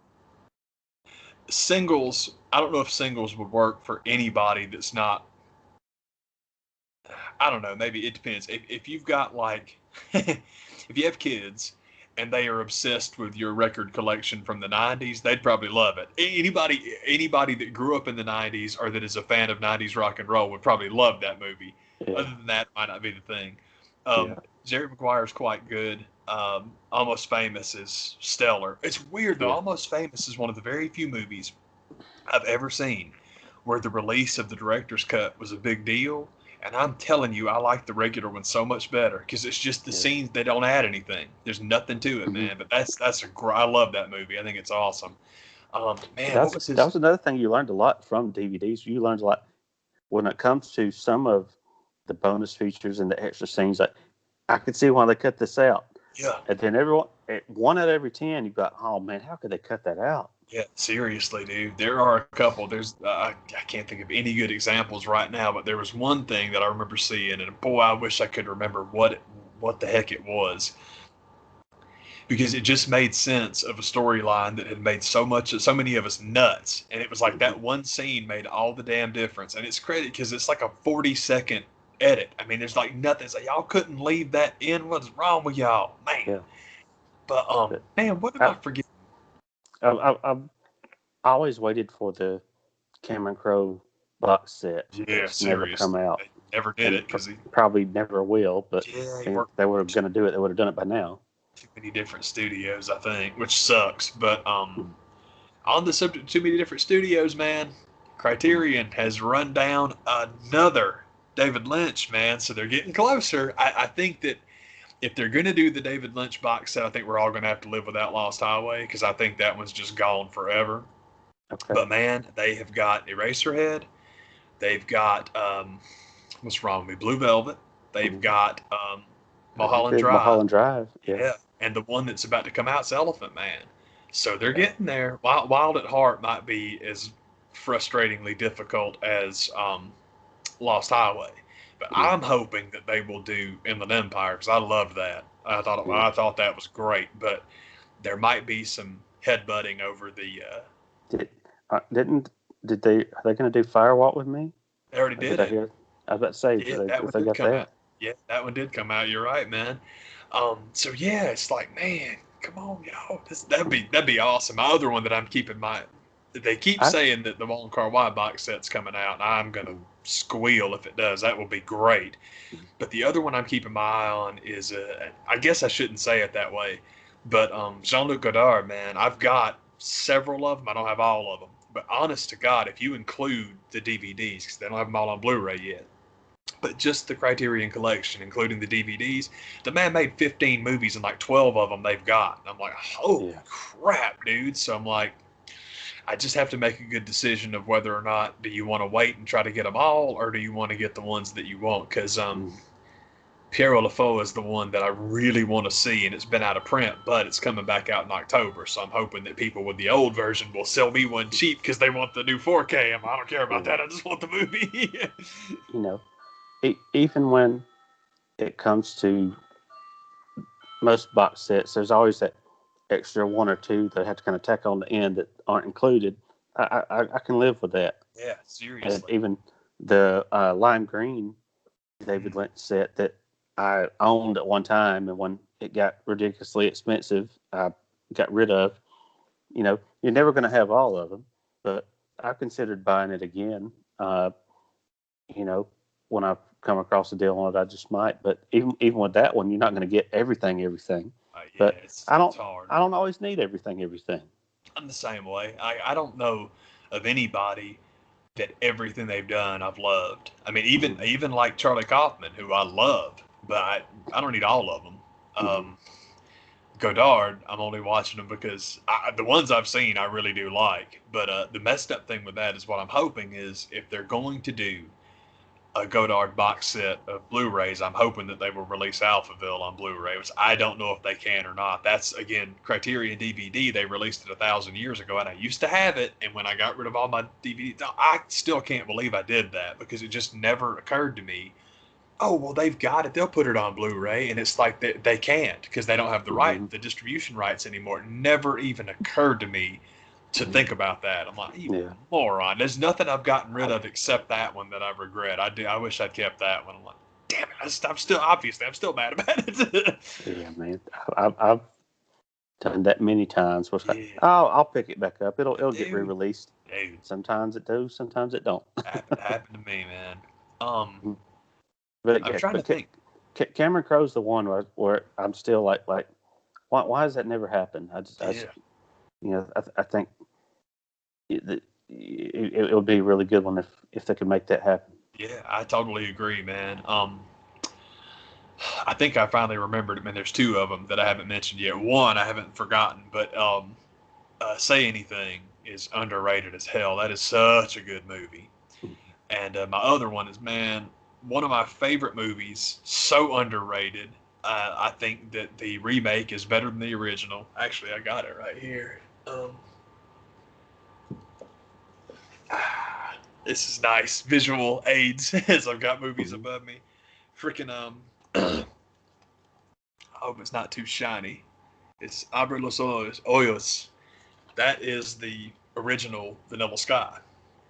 singles. I don't know if singles would work for anybody that's not. I don't know. Maybe it depends. If you've got like, if you have kids and they are obsessed with your record collection from the '90s, they'd probably love it. Anybody that grew up in the '90s or that is a fan of '90s rock and roll would probably love that movie. Yeah. Other than that, it might not be the thing. Yeah. Jerry Maguire's quite good. Almost Famous is stellar. It's weird though. Yeah. Almost Famous is one of the very few movies I've ever seen where the release of the director's cut was a big deal. And I'm telling you, I like the regular one so much better because it's just the scenes. They don't add anything. There's nothing to it, man. But I love that movie. I think it's awesome. Man, That was another thing you learned a lot from DVDs. You learned a lot when it comes to some of the bonus features and the extra scenes. Like, I could see why they cut this out. Yeah. And then one out of every 10, you got, oh man, how could they cut that out? Yeah, seriously, dude. There are a couple. There's I can't think of any good examples right now, but there was one thing that I remember seeing, and boy, I wish I could remember what the heck it was, because it just made sense of a storyline that had made so many of us nuts, and it was like that one scene made all the damn difference, and it's crazy because it's like a 40-second edit. I mean, there's like nothing. It's like y'all couldn't leave that in. What's wrong with y'all, man? Yeah. But man, what did I forget? I've always waited for the Cameron Crowe box set. Yeah, It's never come out. They never did it because he probably never will. But yeah, if they were going to do it, they would have done it by now. Too many different studios, I think, which sucks. But on the subject of too many different studios, man, Criterion has run down another David Lynch, man. So they're getting closer. I think that if they're going to do the David Lynch box set, I think we're all going to have to live without Lost Highway because I think that one's just gone forever. Okay. But man, they have got Eraserhead. They've got what's wrong with me? Blue Velvet. They've got Mulholland Drive. Mulholland Drive. Yeah. And the one that's about to come out is Elephant Man. So they're getting there. Wild at Heart might be as frustratingly difficult as Lost Highway. But I'm hoping that they will do Inland Empire because I loved that. I thought that was great. But there might be some headbutting over the. Are they going to do Firewalk with Me? They already did it. I was about to say, that one did come out. Yeah, that one did come out. You're right, man. So yeah, it's like, man, come on, y'all. That'd be awesome. My other one that I'm keeping they keep saying that the Wong Kar-wai box set's coming out, and I'm gonna squeal if it does. That will be great. But the other one I'm keeping my eye on is, I guess I shouldn't say it that way, but Jean-Luc Godard, man, I've got several of them. I don't have all of them. But honest to God, if you include the DVDs, because they don't have them all on Blu Ray yet, but just the Criterion Collection, including the DVDs, the man made 15 movies and like 12 of them they've got. And I'm like, holy crap, dude. So I'm like, I just have to make a good decision of whether or not do you want to wait and try to get them all, or do you want to get the ones that you want? Because Pierre Lafaux is the one that I really want to see, and it's been out of print, but it's coming back out in October. So I'm hoping that people with the old version will sell me one cheap because they want the new 4K. I don't care about that. I just want the movie. Even when it comes to most box sets, there's always that extra one or two that have to kind of tack on the end that aren't included. I can live with that. Yeah, seriously. And even the lime green David Lynch set that I owned at one time, and when it got ridiculously expensive, I got rid of. You're never going to have all of them, but I've considered buying it again. When I come across a deal on it, I just might. But even with that one, you're not going to get everything. But I don't always need everything. I'm the same way. I don't know of anybody that everything they've done I've loved. I mean, even like Charlie Kaufman, who I love, but I don't need all of them. Godard, I'm only watching them because the ones I've seen I really do like. But the messed up thing with that is what I'm hoping is if they're going to do a Godard box set of Blu-rays, I'm hoping that they will release Alphaville on Blu-ray, which I don't know if they can or not. That's, again, Criterion DVD. They released it 1,000 years ago, and I used to have it, and when I got rid of all my DVDs, I still can't believe I did that because it just never occurred to me oh, well, they've got it. They'll put it on Blu Ray. And it's like they can't because they don't have the distribution rights anymore. It never even occurred to me to think about that. I'm like, you moron. There's nothing I've gotten rid of except that one that I regret. I wish I'd kept that one. I'm like, damn it. I'm still mad about it. Yeah, man. I've done that many times. What's like, I'll pick it back up. It'll get re-released. Dude. Sometimes it does, sometimes it don't. happened to me, man. But I'm trying to think. Cameron Crowe's the one where I'm still like, why has that never happened? I think it would be a really good one if they could make that happen. Yeah, I totally agree, man. I think I finally remembered it, man. There's two of them that I haven't mentioned yet. One I haven't forgotten, but Say Anything is underrated as hell. That is such a good movie. And my other one is, man, one of my favorite movies, so underrated. I think that the remake is better than the original. Actually, I got it right here. This is nice. Visual aids as I've got movies above me. Freaking, I hope it's not too shiny. It's Abre los Ojos. That is the original Vanilla Sky.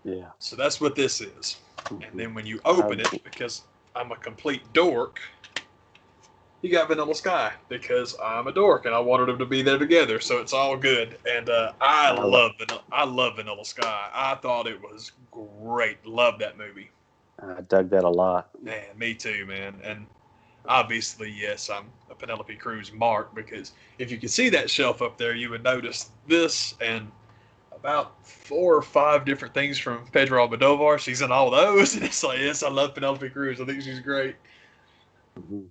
Yeah. So that's what this is. And then when you open it, because I'm a complete dork, you got Vanilla Sky because I'm a dork and I wanted them to be there together. So it's all good. And I love Vanilla Sky. I thought it was great. Love that movie. I dug that a lot. Man, me too, man. And obviously, yes, I'm a Penelope Cruz mark because if you could see that shelf up there, you would notice this and about 4 or 5 different things from Pedro Almodovar. She's in all those. And it's like, yes, I love Penelope Cruz. I think she's great. Mm-hmm.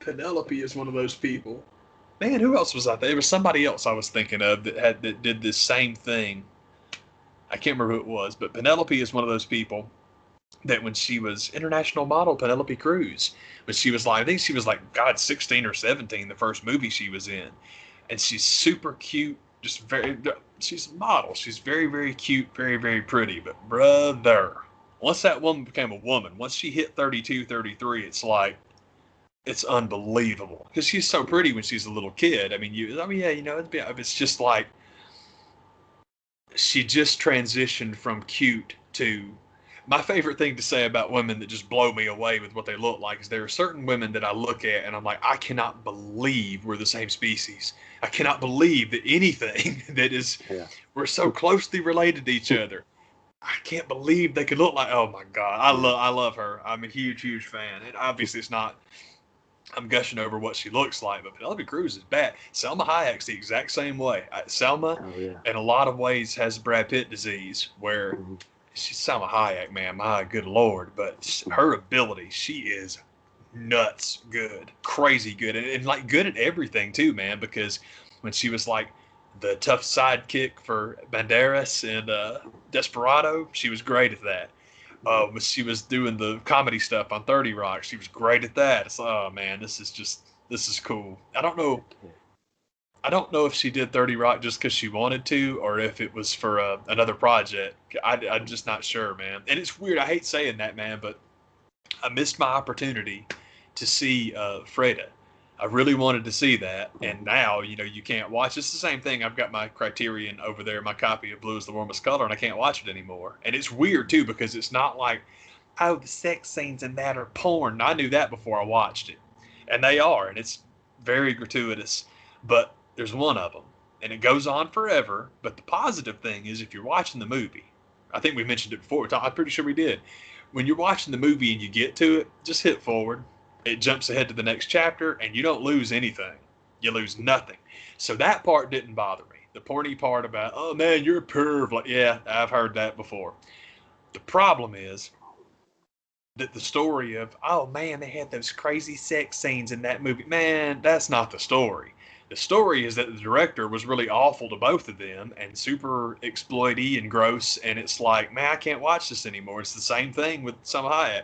Penelope is one of those people. Man, who else was out there? There was somebody else I was thinking of that did this same thing. I can't remember who it was, but Penelope is one of those people that when she was international model Penelope Cruz, when she was like, I think she was like, God, 16 or 17, the first movie she was in. And she's super cute, she's a model. She's very, very cute, very, very pretty. But brother, once that woman became a woman, once she hit 32, 33, it's like, it's unbelievable. Because she's so pretty when she's a little kid. It's just like, she just transitioned from cute to... My favorite thing to say about women that just blow me away with what they look like is there are certain women that I look at and I'm like, I cannot believe we're the same species. I cannot believe that anything that is, we're so closely related to each other. I can't believe they could look like, oh my God, I love her. I'm a huge, huge fan. And obviously it's not, I'm gushing over what she looks like, but Penelope Cruz is bad. Selma Hayek's the exact same way. Selma, in a lot of ways, has Brad Pitt disease where... She's Salma Hayek, man. My good Lord. But her ability, she is nuts good. Crazy good. And like good at everything too, man. Because when she was like the tough sidekick for Banderas and Desperado, she was great at that. When she was doing the comedy stuff on 30 Rock, she was great at that. It's like, oh man, this is cool. I don't know if she did 30 Rock just because she wanted to or if it was for another project. I'm just not sure, man. And it's weird. I hate saying that, man, but I missed my opportunity to see Freda. I really wanted to see that, and now, you can't watch. It's the same thing. I've got my Criterion over there, my copy of Blue is the Warmest Color, and I can't watch it anymore. And it's weird, too, because it's not like, oh, the sex scenes in that are porn. I knew that before I watched it. And they are, and it's very gratuitous. But there's one of them, and it goes on forever. But the positive thing is if you're watching the movie, I think we mentioned it before. I'm pretty sure we did. When you're watching the movie and you get to it, just hit forward. It jumps ahead to the next chapter, and you don't lose anything. You lose nothing. So that part didn't bother me. The porny part about, oh, man, you're a perv. Like, yeah, I've heard that before. The problem is that the story of, oh, man, they had those crazy sex scenes in that movie. Man, that's not the story. The story is that the director was really awful to both of them and super exploity and gross. And it's like, man, I can't watch this anymore. It's the same thing with Salma Hayek.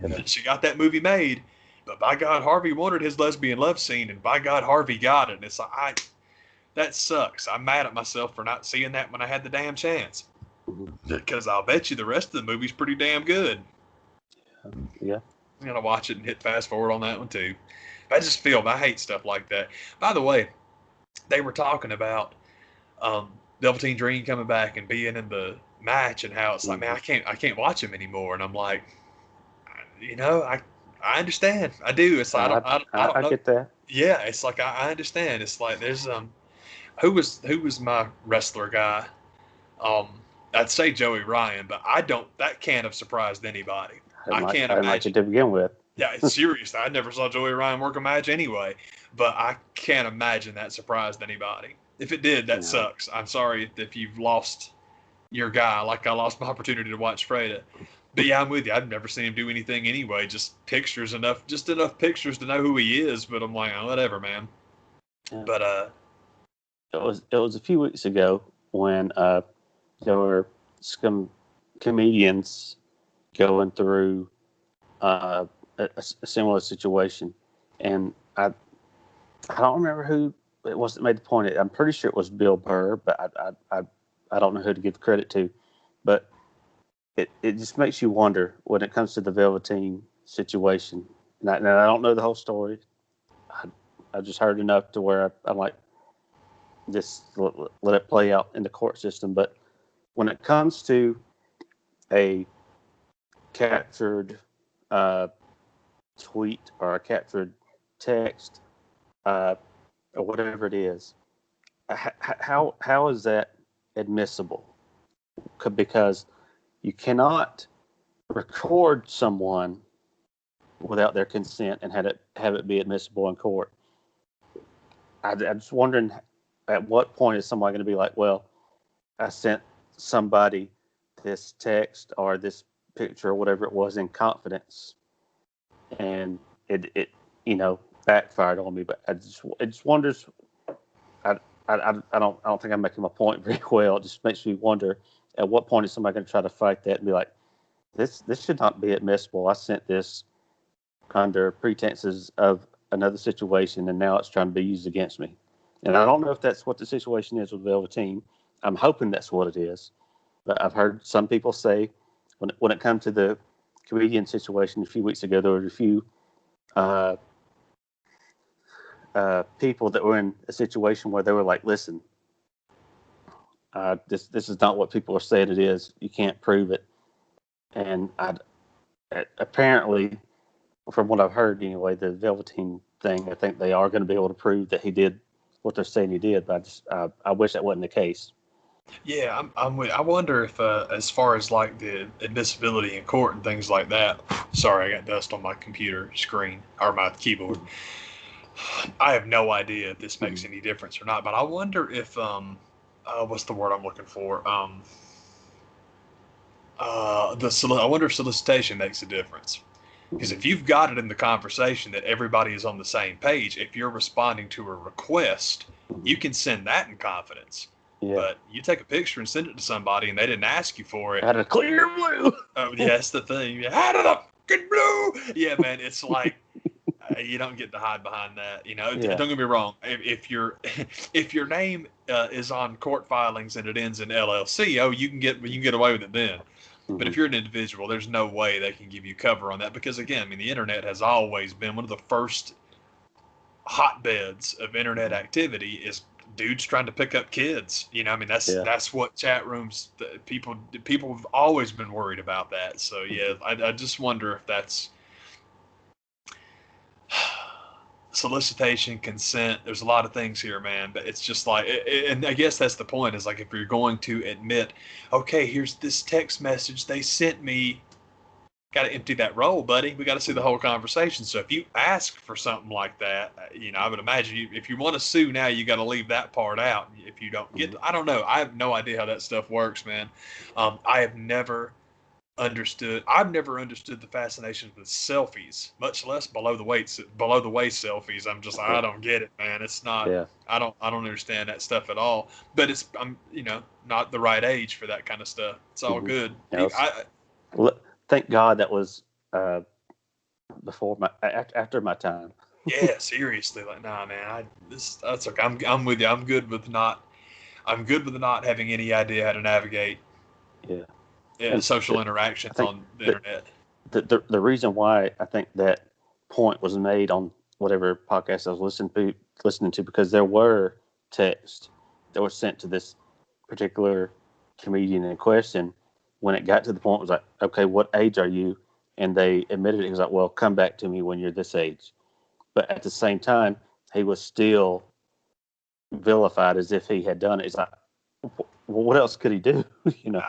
Yeah. She got that movie made, but by God, Harvey wanted his lesbian love scene, and by God, Harvey got it. And it's like, that sucks. I'm mad at myself for not seeing that when I had the damn chance. Because I'll bet you the rest of the movie's pretty damn good. Yeah. gonna watch it and hit fast forward on that one too. I hate stuff like that. By the way, they were talking about Velveteen Dream coming back and being in the match and how it's like, man, I can't watch him anymore. And I'm like, I understand. I do. It's like, I don't know. Get that. Yeah, it's like I understand. It's like there's who was my wrestler guy? I'd say Joey Ryan, but that can't have surprised anybody. I can't imagine to begin with. Yeah, it's serious. I never saw Joey Ryan work a match anyway, but I can't imagine that surprised anybody. If it did, that sucks. I'm sorry if you've lost your guy, like I lost my opportunity to watch Freda. But yeah, I'm with you. I've never seen him do anything anyway. Just enough pictures to know who he is. But I'm like, oh, whatever, man. Yeah. But it was a few weeks ago when there were some comedians going through a similar situation, and I don't remember who it was that made the point. I'm pretty sure it was Bill Burr, but I don't know who to give credit to. But it just makes you wonder when it comes to the Velveteen situation. And I don't know the whole story. I just heard enough to where I'm like, just let it play out in the court system. But when it comes to a captured tweet or a captured text or whatever it is, how is that admissible? Because you cannot record someone without their consent and have it be admissible in court. I'm just wondering, at what point is somebody going to be like, well, I sent somebody this text or this picture or whatever it was in confidence, and it backfired on me. But it just wonders. I don't think I'm making my point very well. It just makes me wonder, at what point is somebody going to try to fight that and be like, this should not be admissible. I sent this under pretenses of another situation, and now it's trying to be used against me. And I don't know if that's what the situation is with Velveteen. I'm hoping that's what it is. But I've heard some people say, when it comes to the comedian situation a few weeks ago, there were a few people that were in a situation where they were like, listen, this is not what people are saying it is. You can't prove it. And apparently, from what I've heard anyway, the Velveteen thing, I think they are going to be able to prove that he did what they're saying he did. But I wish that wasn't the case. Yeah, I wonder if, as far as like the admissibility in court and things like that. Sorry, I got dust on my computer screen or my keyboard. I have no idea if this makes any difference or not. But I wonder if what's the word I'm looking for? I wonder if solicitation makes a difference. Because if you've got it in the conversation that everybody is on the same page, if you're responding to a request, you can send that in confidence. Yeah. But you take a picture and send it to somebody and they didn't ask you for it. Out of clear blue. Oh, yeah, that's the thing. Out of the fucking blue. Yeah, man, it's like you don't get to hide behind that. Don't get me wrong. If your name is on court filings and it ends in LLC, you can get away with it then. But if you're an individual, there's no way they can give you cover on that because, again, the internet has always been one of the first hotbeds of internet activity is dudes trying to pick up kids. That's what chat rooms, people have always been worried about that. So, yeah, I just wonder if that's solicitation, consent. There's a lot of things here, man, but it's just like, and I guess that's the point, is like if you're going to admit, okay, here's this text message they sent me, got to empty that role, buddy. We got to see the whole conversation. So if you ask for something like that, I would imagine if you want to sue now, you got to leave that part out. If you don't get, I don't know. I have no idea how that stuff works, man. I've never understood the fascination with selfies, much less below the waist selfies. I don't get it, man. It's not. Yeah. I don't understand that stuff at all. But I'm not the right age for that kind of stuff. It's all good. Thank God that was after my time. Yeah, seriously. Like, nah, man. That's okay. I'm with you. I'm good with not having any idea how to navigate. Yeah. Yeah, social interactions on the internet. the reason why I think that point was made on whatever podcast I was listening to, because there were texts that were sent to this particular comedian in question. When it got to the point, it was like, okay, what age are you? And they admitted it. He was like, well, come back to me when you're this age. But at the same time, he was still vilified as if he had done it. He's like, well, what else could he do? You know,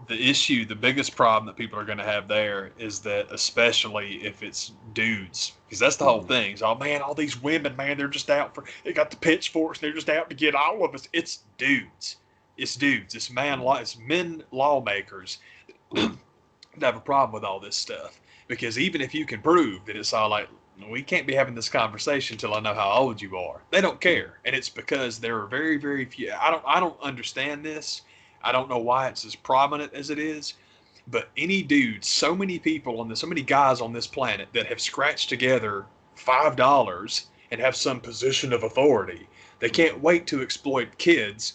the biggest problem that people are going to have there is that, especially if it's dudes, because that's the whole thing. It's, oh man, all these women, man, they're just out they got the pitchforks, they're just out to get all of us. It's dudes. It's dudes. It's men lawmakers that have a problem with all this stuff. Because even if you can prove that it's all like, we can't be having this conversation until I know how old you are, they don't care. And it's because there are very, very few. I don't understand this. I don't know why it's as prominent as it is. But any dude, so many guys on this planet that have scratched together $5 and have some position of authority, they can't wait to exploit kids.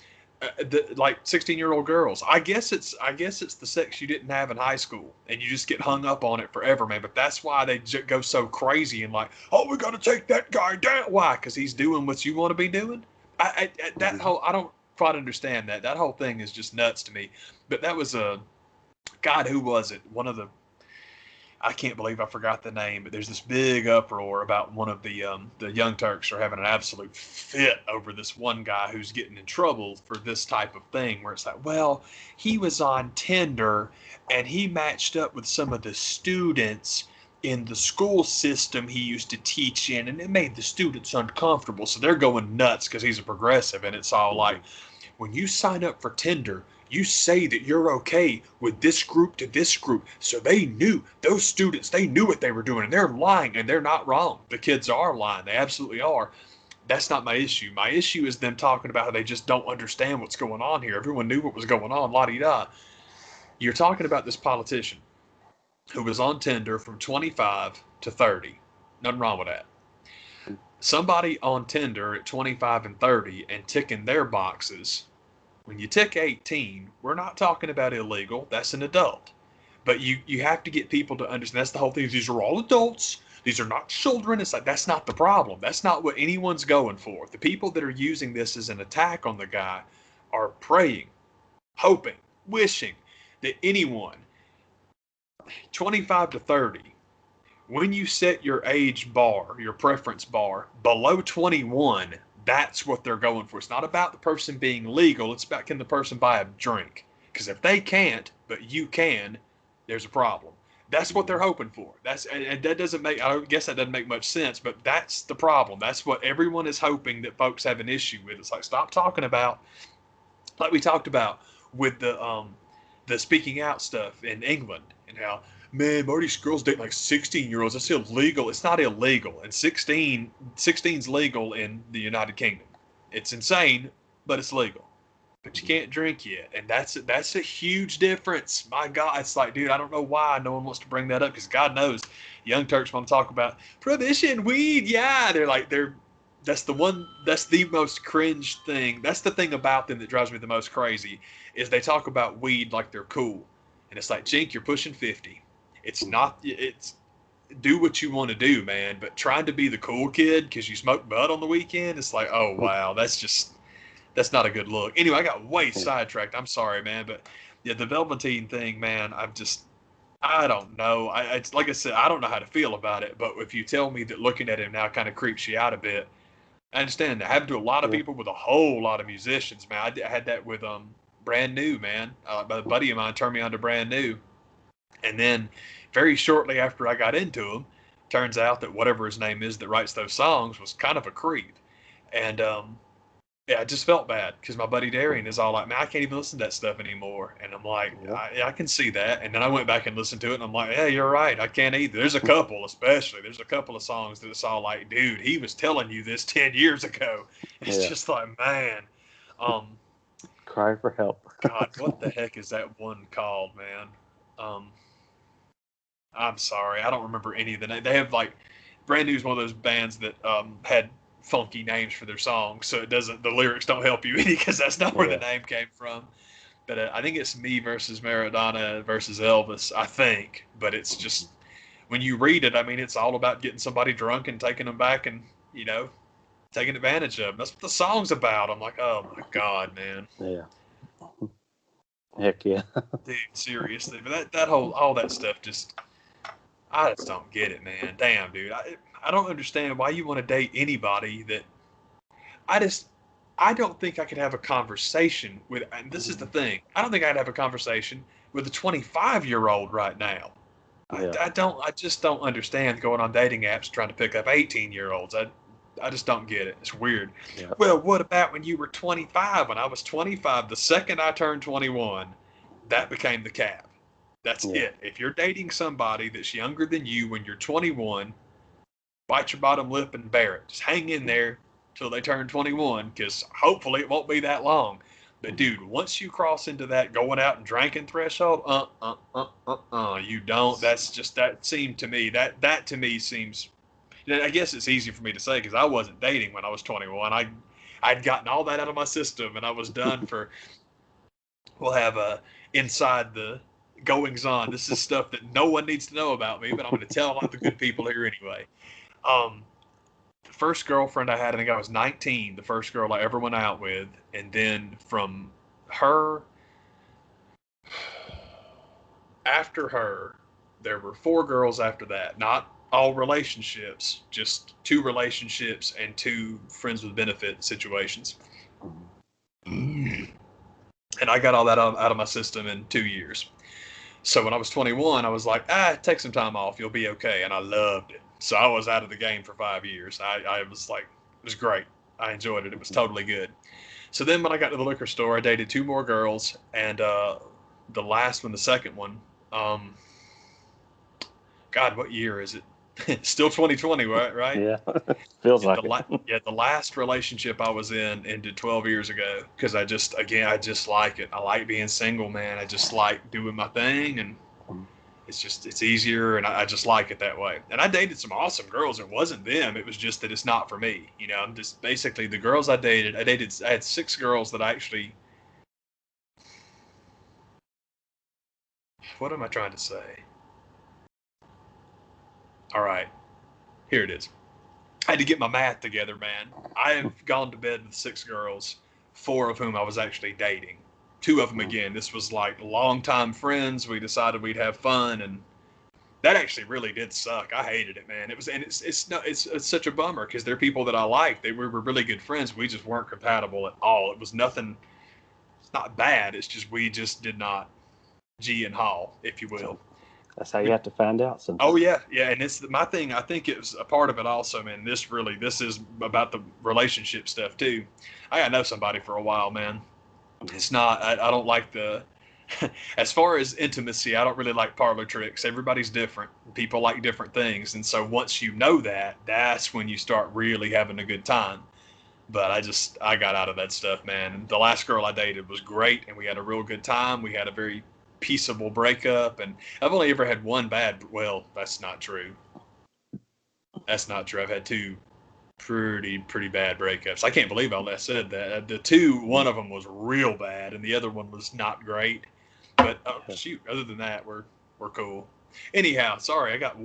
Like 16-year-old girls. I guess it's the sex you didn't have in high school, and you just get hung up on it forever, man. But that's why they go so crazy and like, oh, we got to take that guy down. Why? Because he's doing what you want to be doing. I don't quite understand that. That whole thing is just nuts to me. But that was God, who was it? One of the, I can't believe I forgot the name, but there's this big uproar about one of the Young Turks are having an absolute fit over this one guy who's getting in trouble for this type of thing, where it's like, well, he was on Tinder and he matched up with some of the students in the school system he used to teach in, and it made the students uncomfortable. So they're going nuts because he's a progressive, and it's all like, when you sign up for Tinder, you say that you're okay with this group to this group. So they knew, those students, they knew what they were doing, and they're lying, and they're not wrong. The kids are lying. They absolutely are. That's not my issue. My issue is them talking about how they just don't understand what's going on here. Everyone knew what was going on, la-di-da. You're talking about this politician who was on Tinder from 25 to 30. Nothing wrong with that. Somebody on Tinder at 25 and 30 and ticking their boxes. When you tick 18, we're not talking about illegal. That's an adult. But you have to get people to understand. That's the whole thing. These are all adults. These are not children. It's like, that's not the problem. That's not what anyone's going for. The people that are using this as an attack on the guy are praying, hoping, wishing that anyone 25 to 30, when you set your age bar, your preference bar, below 21, that's what they're going for. It's not about the person being legal. It's about, can the person buy a drink? Because if they can't, but you can, there's a problem. That's what they're hoping for. And that doesn't make, I guess that doesn't make much sense, but that's the problem. That's what everyone is hoping that folks have an issue with. It's like, stop talking about, like we talked about with the speaking out stuff in England, and how, man, Marty's girls date like 16-year-olds. That's illegal. It's not illegal. And 16's legal in the United Kingdom. It's insane, but it's legal. But you can't drink yet. And that's a huge difference. My God, it's like, dude, I don't know why no one wants to bring that up, because God knows Young Turks want to talk about prohibition, weed. Yeah, that's the most cringe thing. That's the thing about them that drives me the most crazy, is they talk about weed like they're cool. And it's like, Jink, you're pushing 50. It's do what you want to do, man. But trying to be the cool kid because you smoke bud on the weekend, it's like, oh, wow, that's not a good look. Anyway, I got way sidetracked. I'm sorry, man. But yeah, the Velveteen thing, man, I don't know. It's like I said, I don't know how to feel about it. But if you tell me that looking at him now kind of creeps you out a bit, I understand that. Happened to a lot of people with a whole lot of musicians, man. I had that with Brand New, man. A buddy of mine turned me on to Brand New. And then very shortly after I got into him, turns out that whatever his name is that writes those songs was kind of a creep. And yeah, I just felt bad because my buddy Darian is all like, man, I can't even listen to that stuff anymore. And I'm like, I can see that. And then I went back and listened to it, and I'm like, yeah, you're right. I can't either. There's a couple of songs that it's all like, dude, he was telling you this 10 years ago. It's just like, man. Cry for help. God, what the heck is that one called, man? I'm sorry, I don't remember any of the names. They have like, Brand New is one of those bands that had funky names for their songs, so the lyrics don't help you any, because that's not where the name came from. But I think it's Me versus Maradona versus Elvis, I think. But it's just, when you read it, I mean, it's all about getting somebody drunk and taking them back and, you know, taking advantage of them. That's what the song's about. I'm like, oh my God, man. Yeah. Heck yeah. Dude, seriously. But all that stuff I just don't get it, man. Damn, dude. I don't understand why you want to date anybody that I don't think I could have a conversation with, and this is the thing. I don't think I'd have a conversation with a 25-year-old right now. Yeah. I just don't understand going on dating apps trying to pick up 18-year-olds. I just don't get it. It's weird. Yeah. Well, what about when you were 25? When I was 25, the second I turned 21, that became the cap. That's it. If you're dating somebody that's younger than you when you're 21, bite your bottom lip and bear it. Just hang in there till they turn 21, because hopefully it won't be that long. But dude, once you cross into that going out and drinking threshold, you don't. That seemed to me that to me seems. I guess it's easy for me to say because I wasn't dating when I was 21. I'd gotten all that out of my system and I was done for. We'll have inside the goings on. This is stuff that no one needs to know about me, but I'm going to tell all the good people here anyway. The first girlfriend I had, I think I was 19, the first girl I ever went out with. And then from her, after her, there were 4 girls after that. Not all relationships, just 2 relationships and 2 friends with benefit situations. And I got all that out of my system in 2 years. So when I was 21, I was like, take some time off. You'll be okay. And I loved it. So I was out of the game for 5 years. I was like, it was great. I enjoyed it. It was totally good. So then when I got to the liquor store, I dated 2 more girls. And the last one, the second one, God, what year is it? Still 2020, right? Yeah. Feels like it. The last relationship I was in ended 12 years ago because I just like it. I like being single, man. I just like doing my thing, and it's easier, and I just like it that way. And I dated some awesome girls. It wasn't them. It was just that it's not for me. You know, I'm just basically the girls I had 6 girls that I actually. What am I trying to say? All right, here it is. I had to get my math together, man. I have gone to bed with 6 girls, 4 of whom I was actually dating. 2 of them, again, this was like longtime friends. We decided we'd have fun, and that actually really did suck. I hated it, man. It's such a bummer because they're people that I like. We were really good friends. We just weren't compatible at all. It was nothing. It's not bad. It's just we just did not G and haw, if you will. That's how you have to find out sometimes. Oh yeah, and it's my thing. I think it was a part of it also, man. This is about the relationship stuff too. I got to know somebody for a while, man. It's not. I don't like the. As far as intimacy, I don't really like parlor tricks. Everybody's different. People like different things, and so once you know that, that's when you start really having a good time. But I got out of that stuff, man. The last girl I dated was great, and we had a real good time. We had a very peaceable breakup, and I've only ever had one bad. Well, that's not true. I've had 2 pretty bad breakups. I can't believe I said that. The 2, one of them was real bad, and the other one was not great. But other than that, we're cool. Anyhow, sorry, I got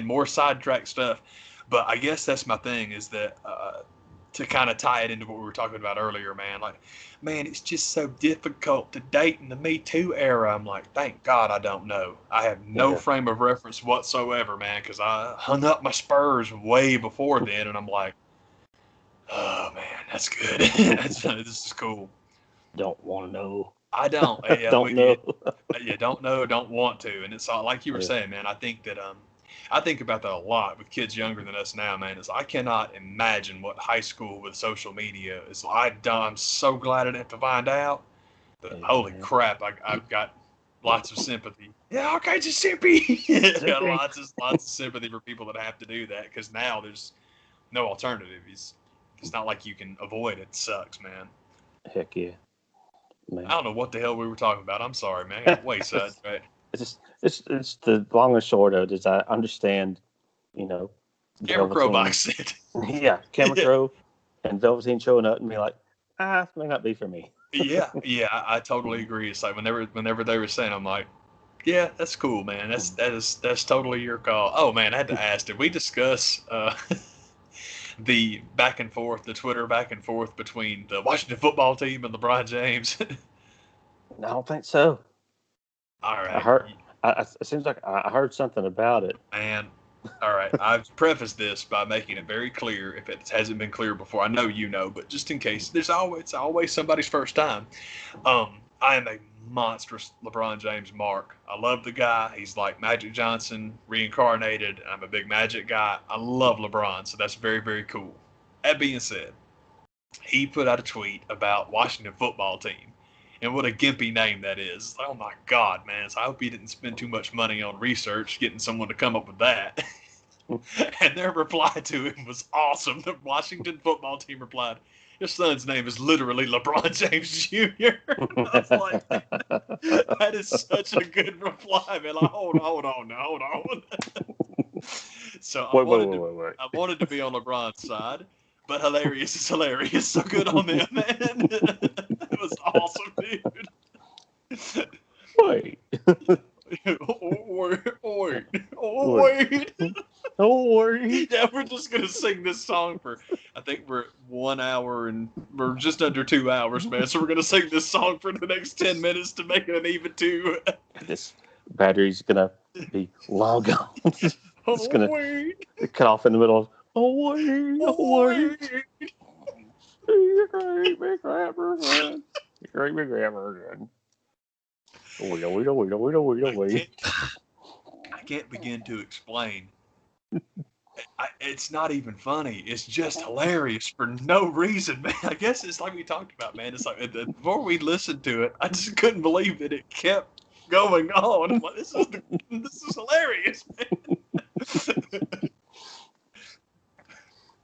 more sidetrack stuff. But I guess that's my thing is that to kind of tie it into what we were talking about earlier, man. Like, man, it's just so difficult to date in the Me Too era. I'm like, thank God I don't know. I have no frame of reference whatsoever, man, because I hung up my spurs way before then, and I'm like, oh, man, that's good. This is cool. Don't want to know. I don't. Yeah, don't know. Don't know, don't want to. And it's all, like you were saying, man, I think that I think about that a lot with kids younger than us now, man. I cannot imagine what high school with social media is. I'm so glad I didn't have to find out. But holy crap, I've got lots of sympathy. Yeah, all kinds of sympathy. Got lots of sympathy for people that have to do that because now there's no alternative. It's not like you can avoid it. It sucks, man. Heck yeah. Man. I don't know what the hell we were talking about. I'm sorry, man. I got way sidetracked. It's the long and short of it is I understand, you know. Camera Crow box set. Yeah, Camera Crow and Velveteen showing up and be like, it may not be for me. Yeah, I totally agree. It's like whenever they were saying, I'm like, Yeah, that's cool, man. That's totally your call. Oh man, I had to ask, did we discuss the back and forth, the Twitter back and forth between the Washington football team and LeBron James? I don't think so. All I right. heard. It seems like I heard something about it. Man, all right. I've prefaced this by making it very clear, if it hasn't been clear before. I know you know, but just in case, it's always somebody's first time. I am a monstrous LeBron James mark. I love the guy. He's like Magic Johnson reincarnated. I'm a big Magic guy. I love LeBron, so that's very, very cool. That being said, he put out a tweet about Washington football team. And what a gimpy name that is. Oh my God, man. So I hope he didn't spend too much money on research getting someone to come up with that. And their reply to him was awesome. The Washington football team replied, "Your son's name is literally LeBron James Jr." I was like, that is such a good reply, man. Like, hold on. So I wanted to be on LeBron's side, but hilarious is hilarious. So good on them, man. It was awesome, dude. Wait. Wait. Yeah, we're just gonna sing this song for, I think we're 1 hour and we're just under 2 hours, man. So we're gonna sing this song for the next 10 minutes to make it an even 2. This battery's gonna be long gone. It's gonna cut off in the middle of. Wait. You're great, big rapper. Great big rapper. I can't begin to explain. It's not even funny. It's just hilarious for no reason, man. I guess it's like we talked about, man. It's like before we listened to it, I just couldn't believe that it kept going on. I'm like, this is hilarious, man.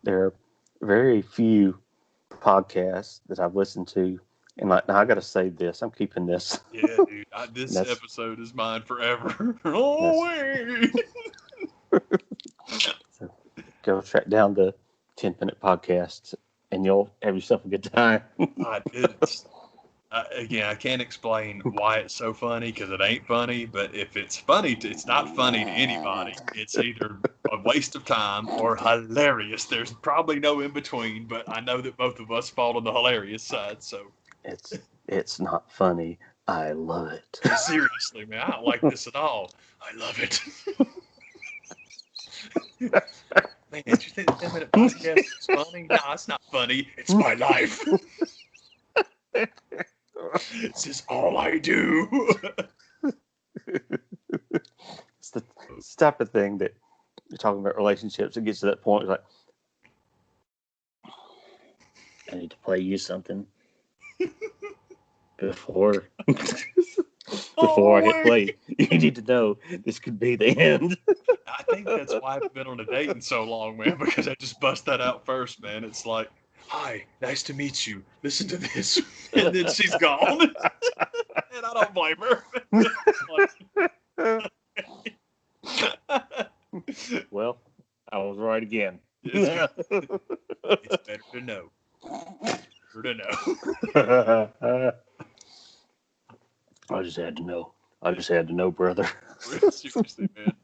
There are very few podcasts that I've listened to, and like, now I got to save this. I'm keeping this. Yeah, dude. This episode is mine forever. Wait. So go track down the 10-minute podcasts, and you'll have yourself a good time. Again, I can't explain why it's so funny because it ain't funny. But if it's funny, it's not funny to anybody. It's either a waste of time or hilarious. There's probably no in between. But I know that both of us fall on the hilarious side. So it's not funny. I love it. Seriously, man, I don't like this at all. I love it. Man, did you think the 10-minute podcast is funny? No, it's not funny. It's my life. This is all I do. It's the type of thing that you're talking about relationships. It gets to that point, it's like, I need to play you something before I hit play. You need to know this could be the end. I think that's why I've been on a date in so long, man, because I just bust that out first, man. It's like, "Hi, nice to meet you. Listen to this." And then she's gone. And I don't blame her. Well, I was right again. It's better to know. I just had to know. Brother. Seriously, man.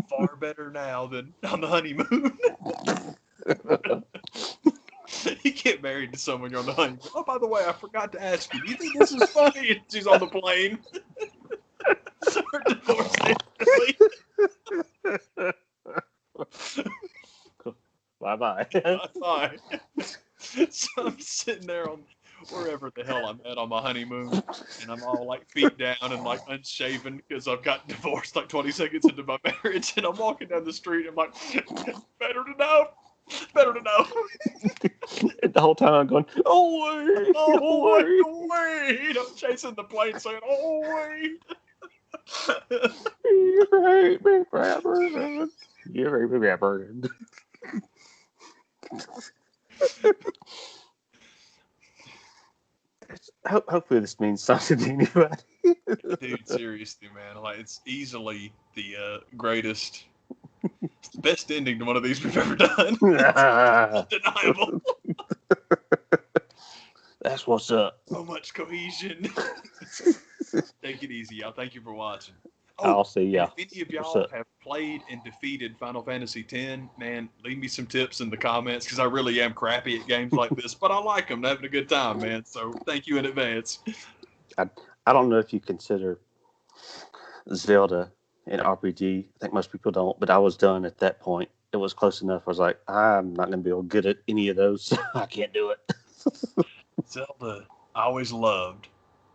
Far better now than on the honeymoon. You get married to someone, you're on the honeymoon. Oh, by the way, I forgot to ask you. Do you think this is funny? And she's on the plane. Her divorce instantly. Bye-bye. Bye. So I'm sitting there on wherever the hell I'm at on my honeymoon, and I'm all like feet down and like unshaven because I've got divorced like 20 seconds into my marriage, and I'm walking down the street. I'm like, better to know. And the whole time I'm going, wait. I'm chasing the plane saying, wait. You're great, big rapper. Hopefully this means something to anybody. Dude, seriously, man. Like, it's easily the greatest, it's the best ending to one of these we've ever done. Undeniable. That's what's up. So much cohesion. Take it easy, y'all. Thank you for watching. I'll see ya. If any of What's y'all up? have played and defeated Final Fantasy X, man, leave me some tips in the comments because I really am crappy at games like this, but I like them, having a good time, man. So thank you in advance. I don't know if you consider Zelda an RPG. I think most people don't, but I was done at that point. It was close enough. I was like, I'm not going to be able to get at any of those. I can't do it. Zelda, I always loved.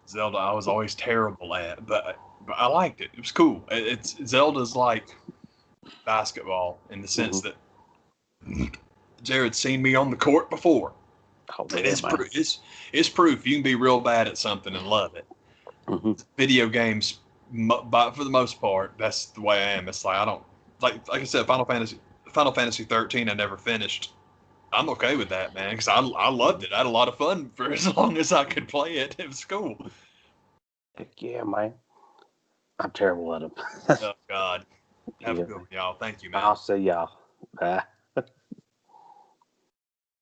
Zelda, I was always terrible at, but I liked it. It was cool. It's Zelda's like basketball in the sense that Jared's seen me on the court before. Oh, man, And it's man. it's proof you can be real bad at something and love it. Mm-hmm. Video games, but for the most part, that's the way I am. It's like I don't like I said, Final Fantasy 13. I never finished. I'm okay with that, man, because I loved it. I had a lot of fun for as long as I could play it. It was cool. Heck yeah, man. I'm terrible at them. Oh God, have a good one, y'all. Thank you, man. I'll see y'all. Bye.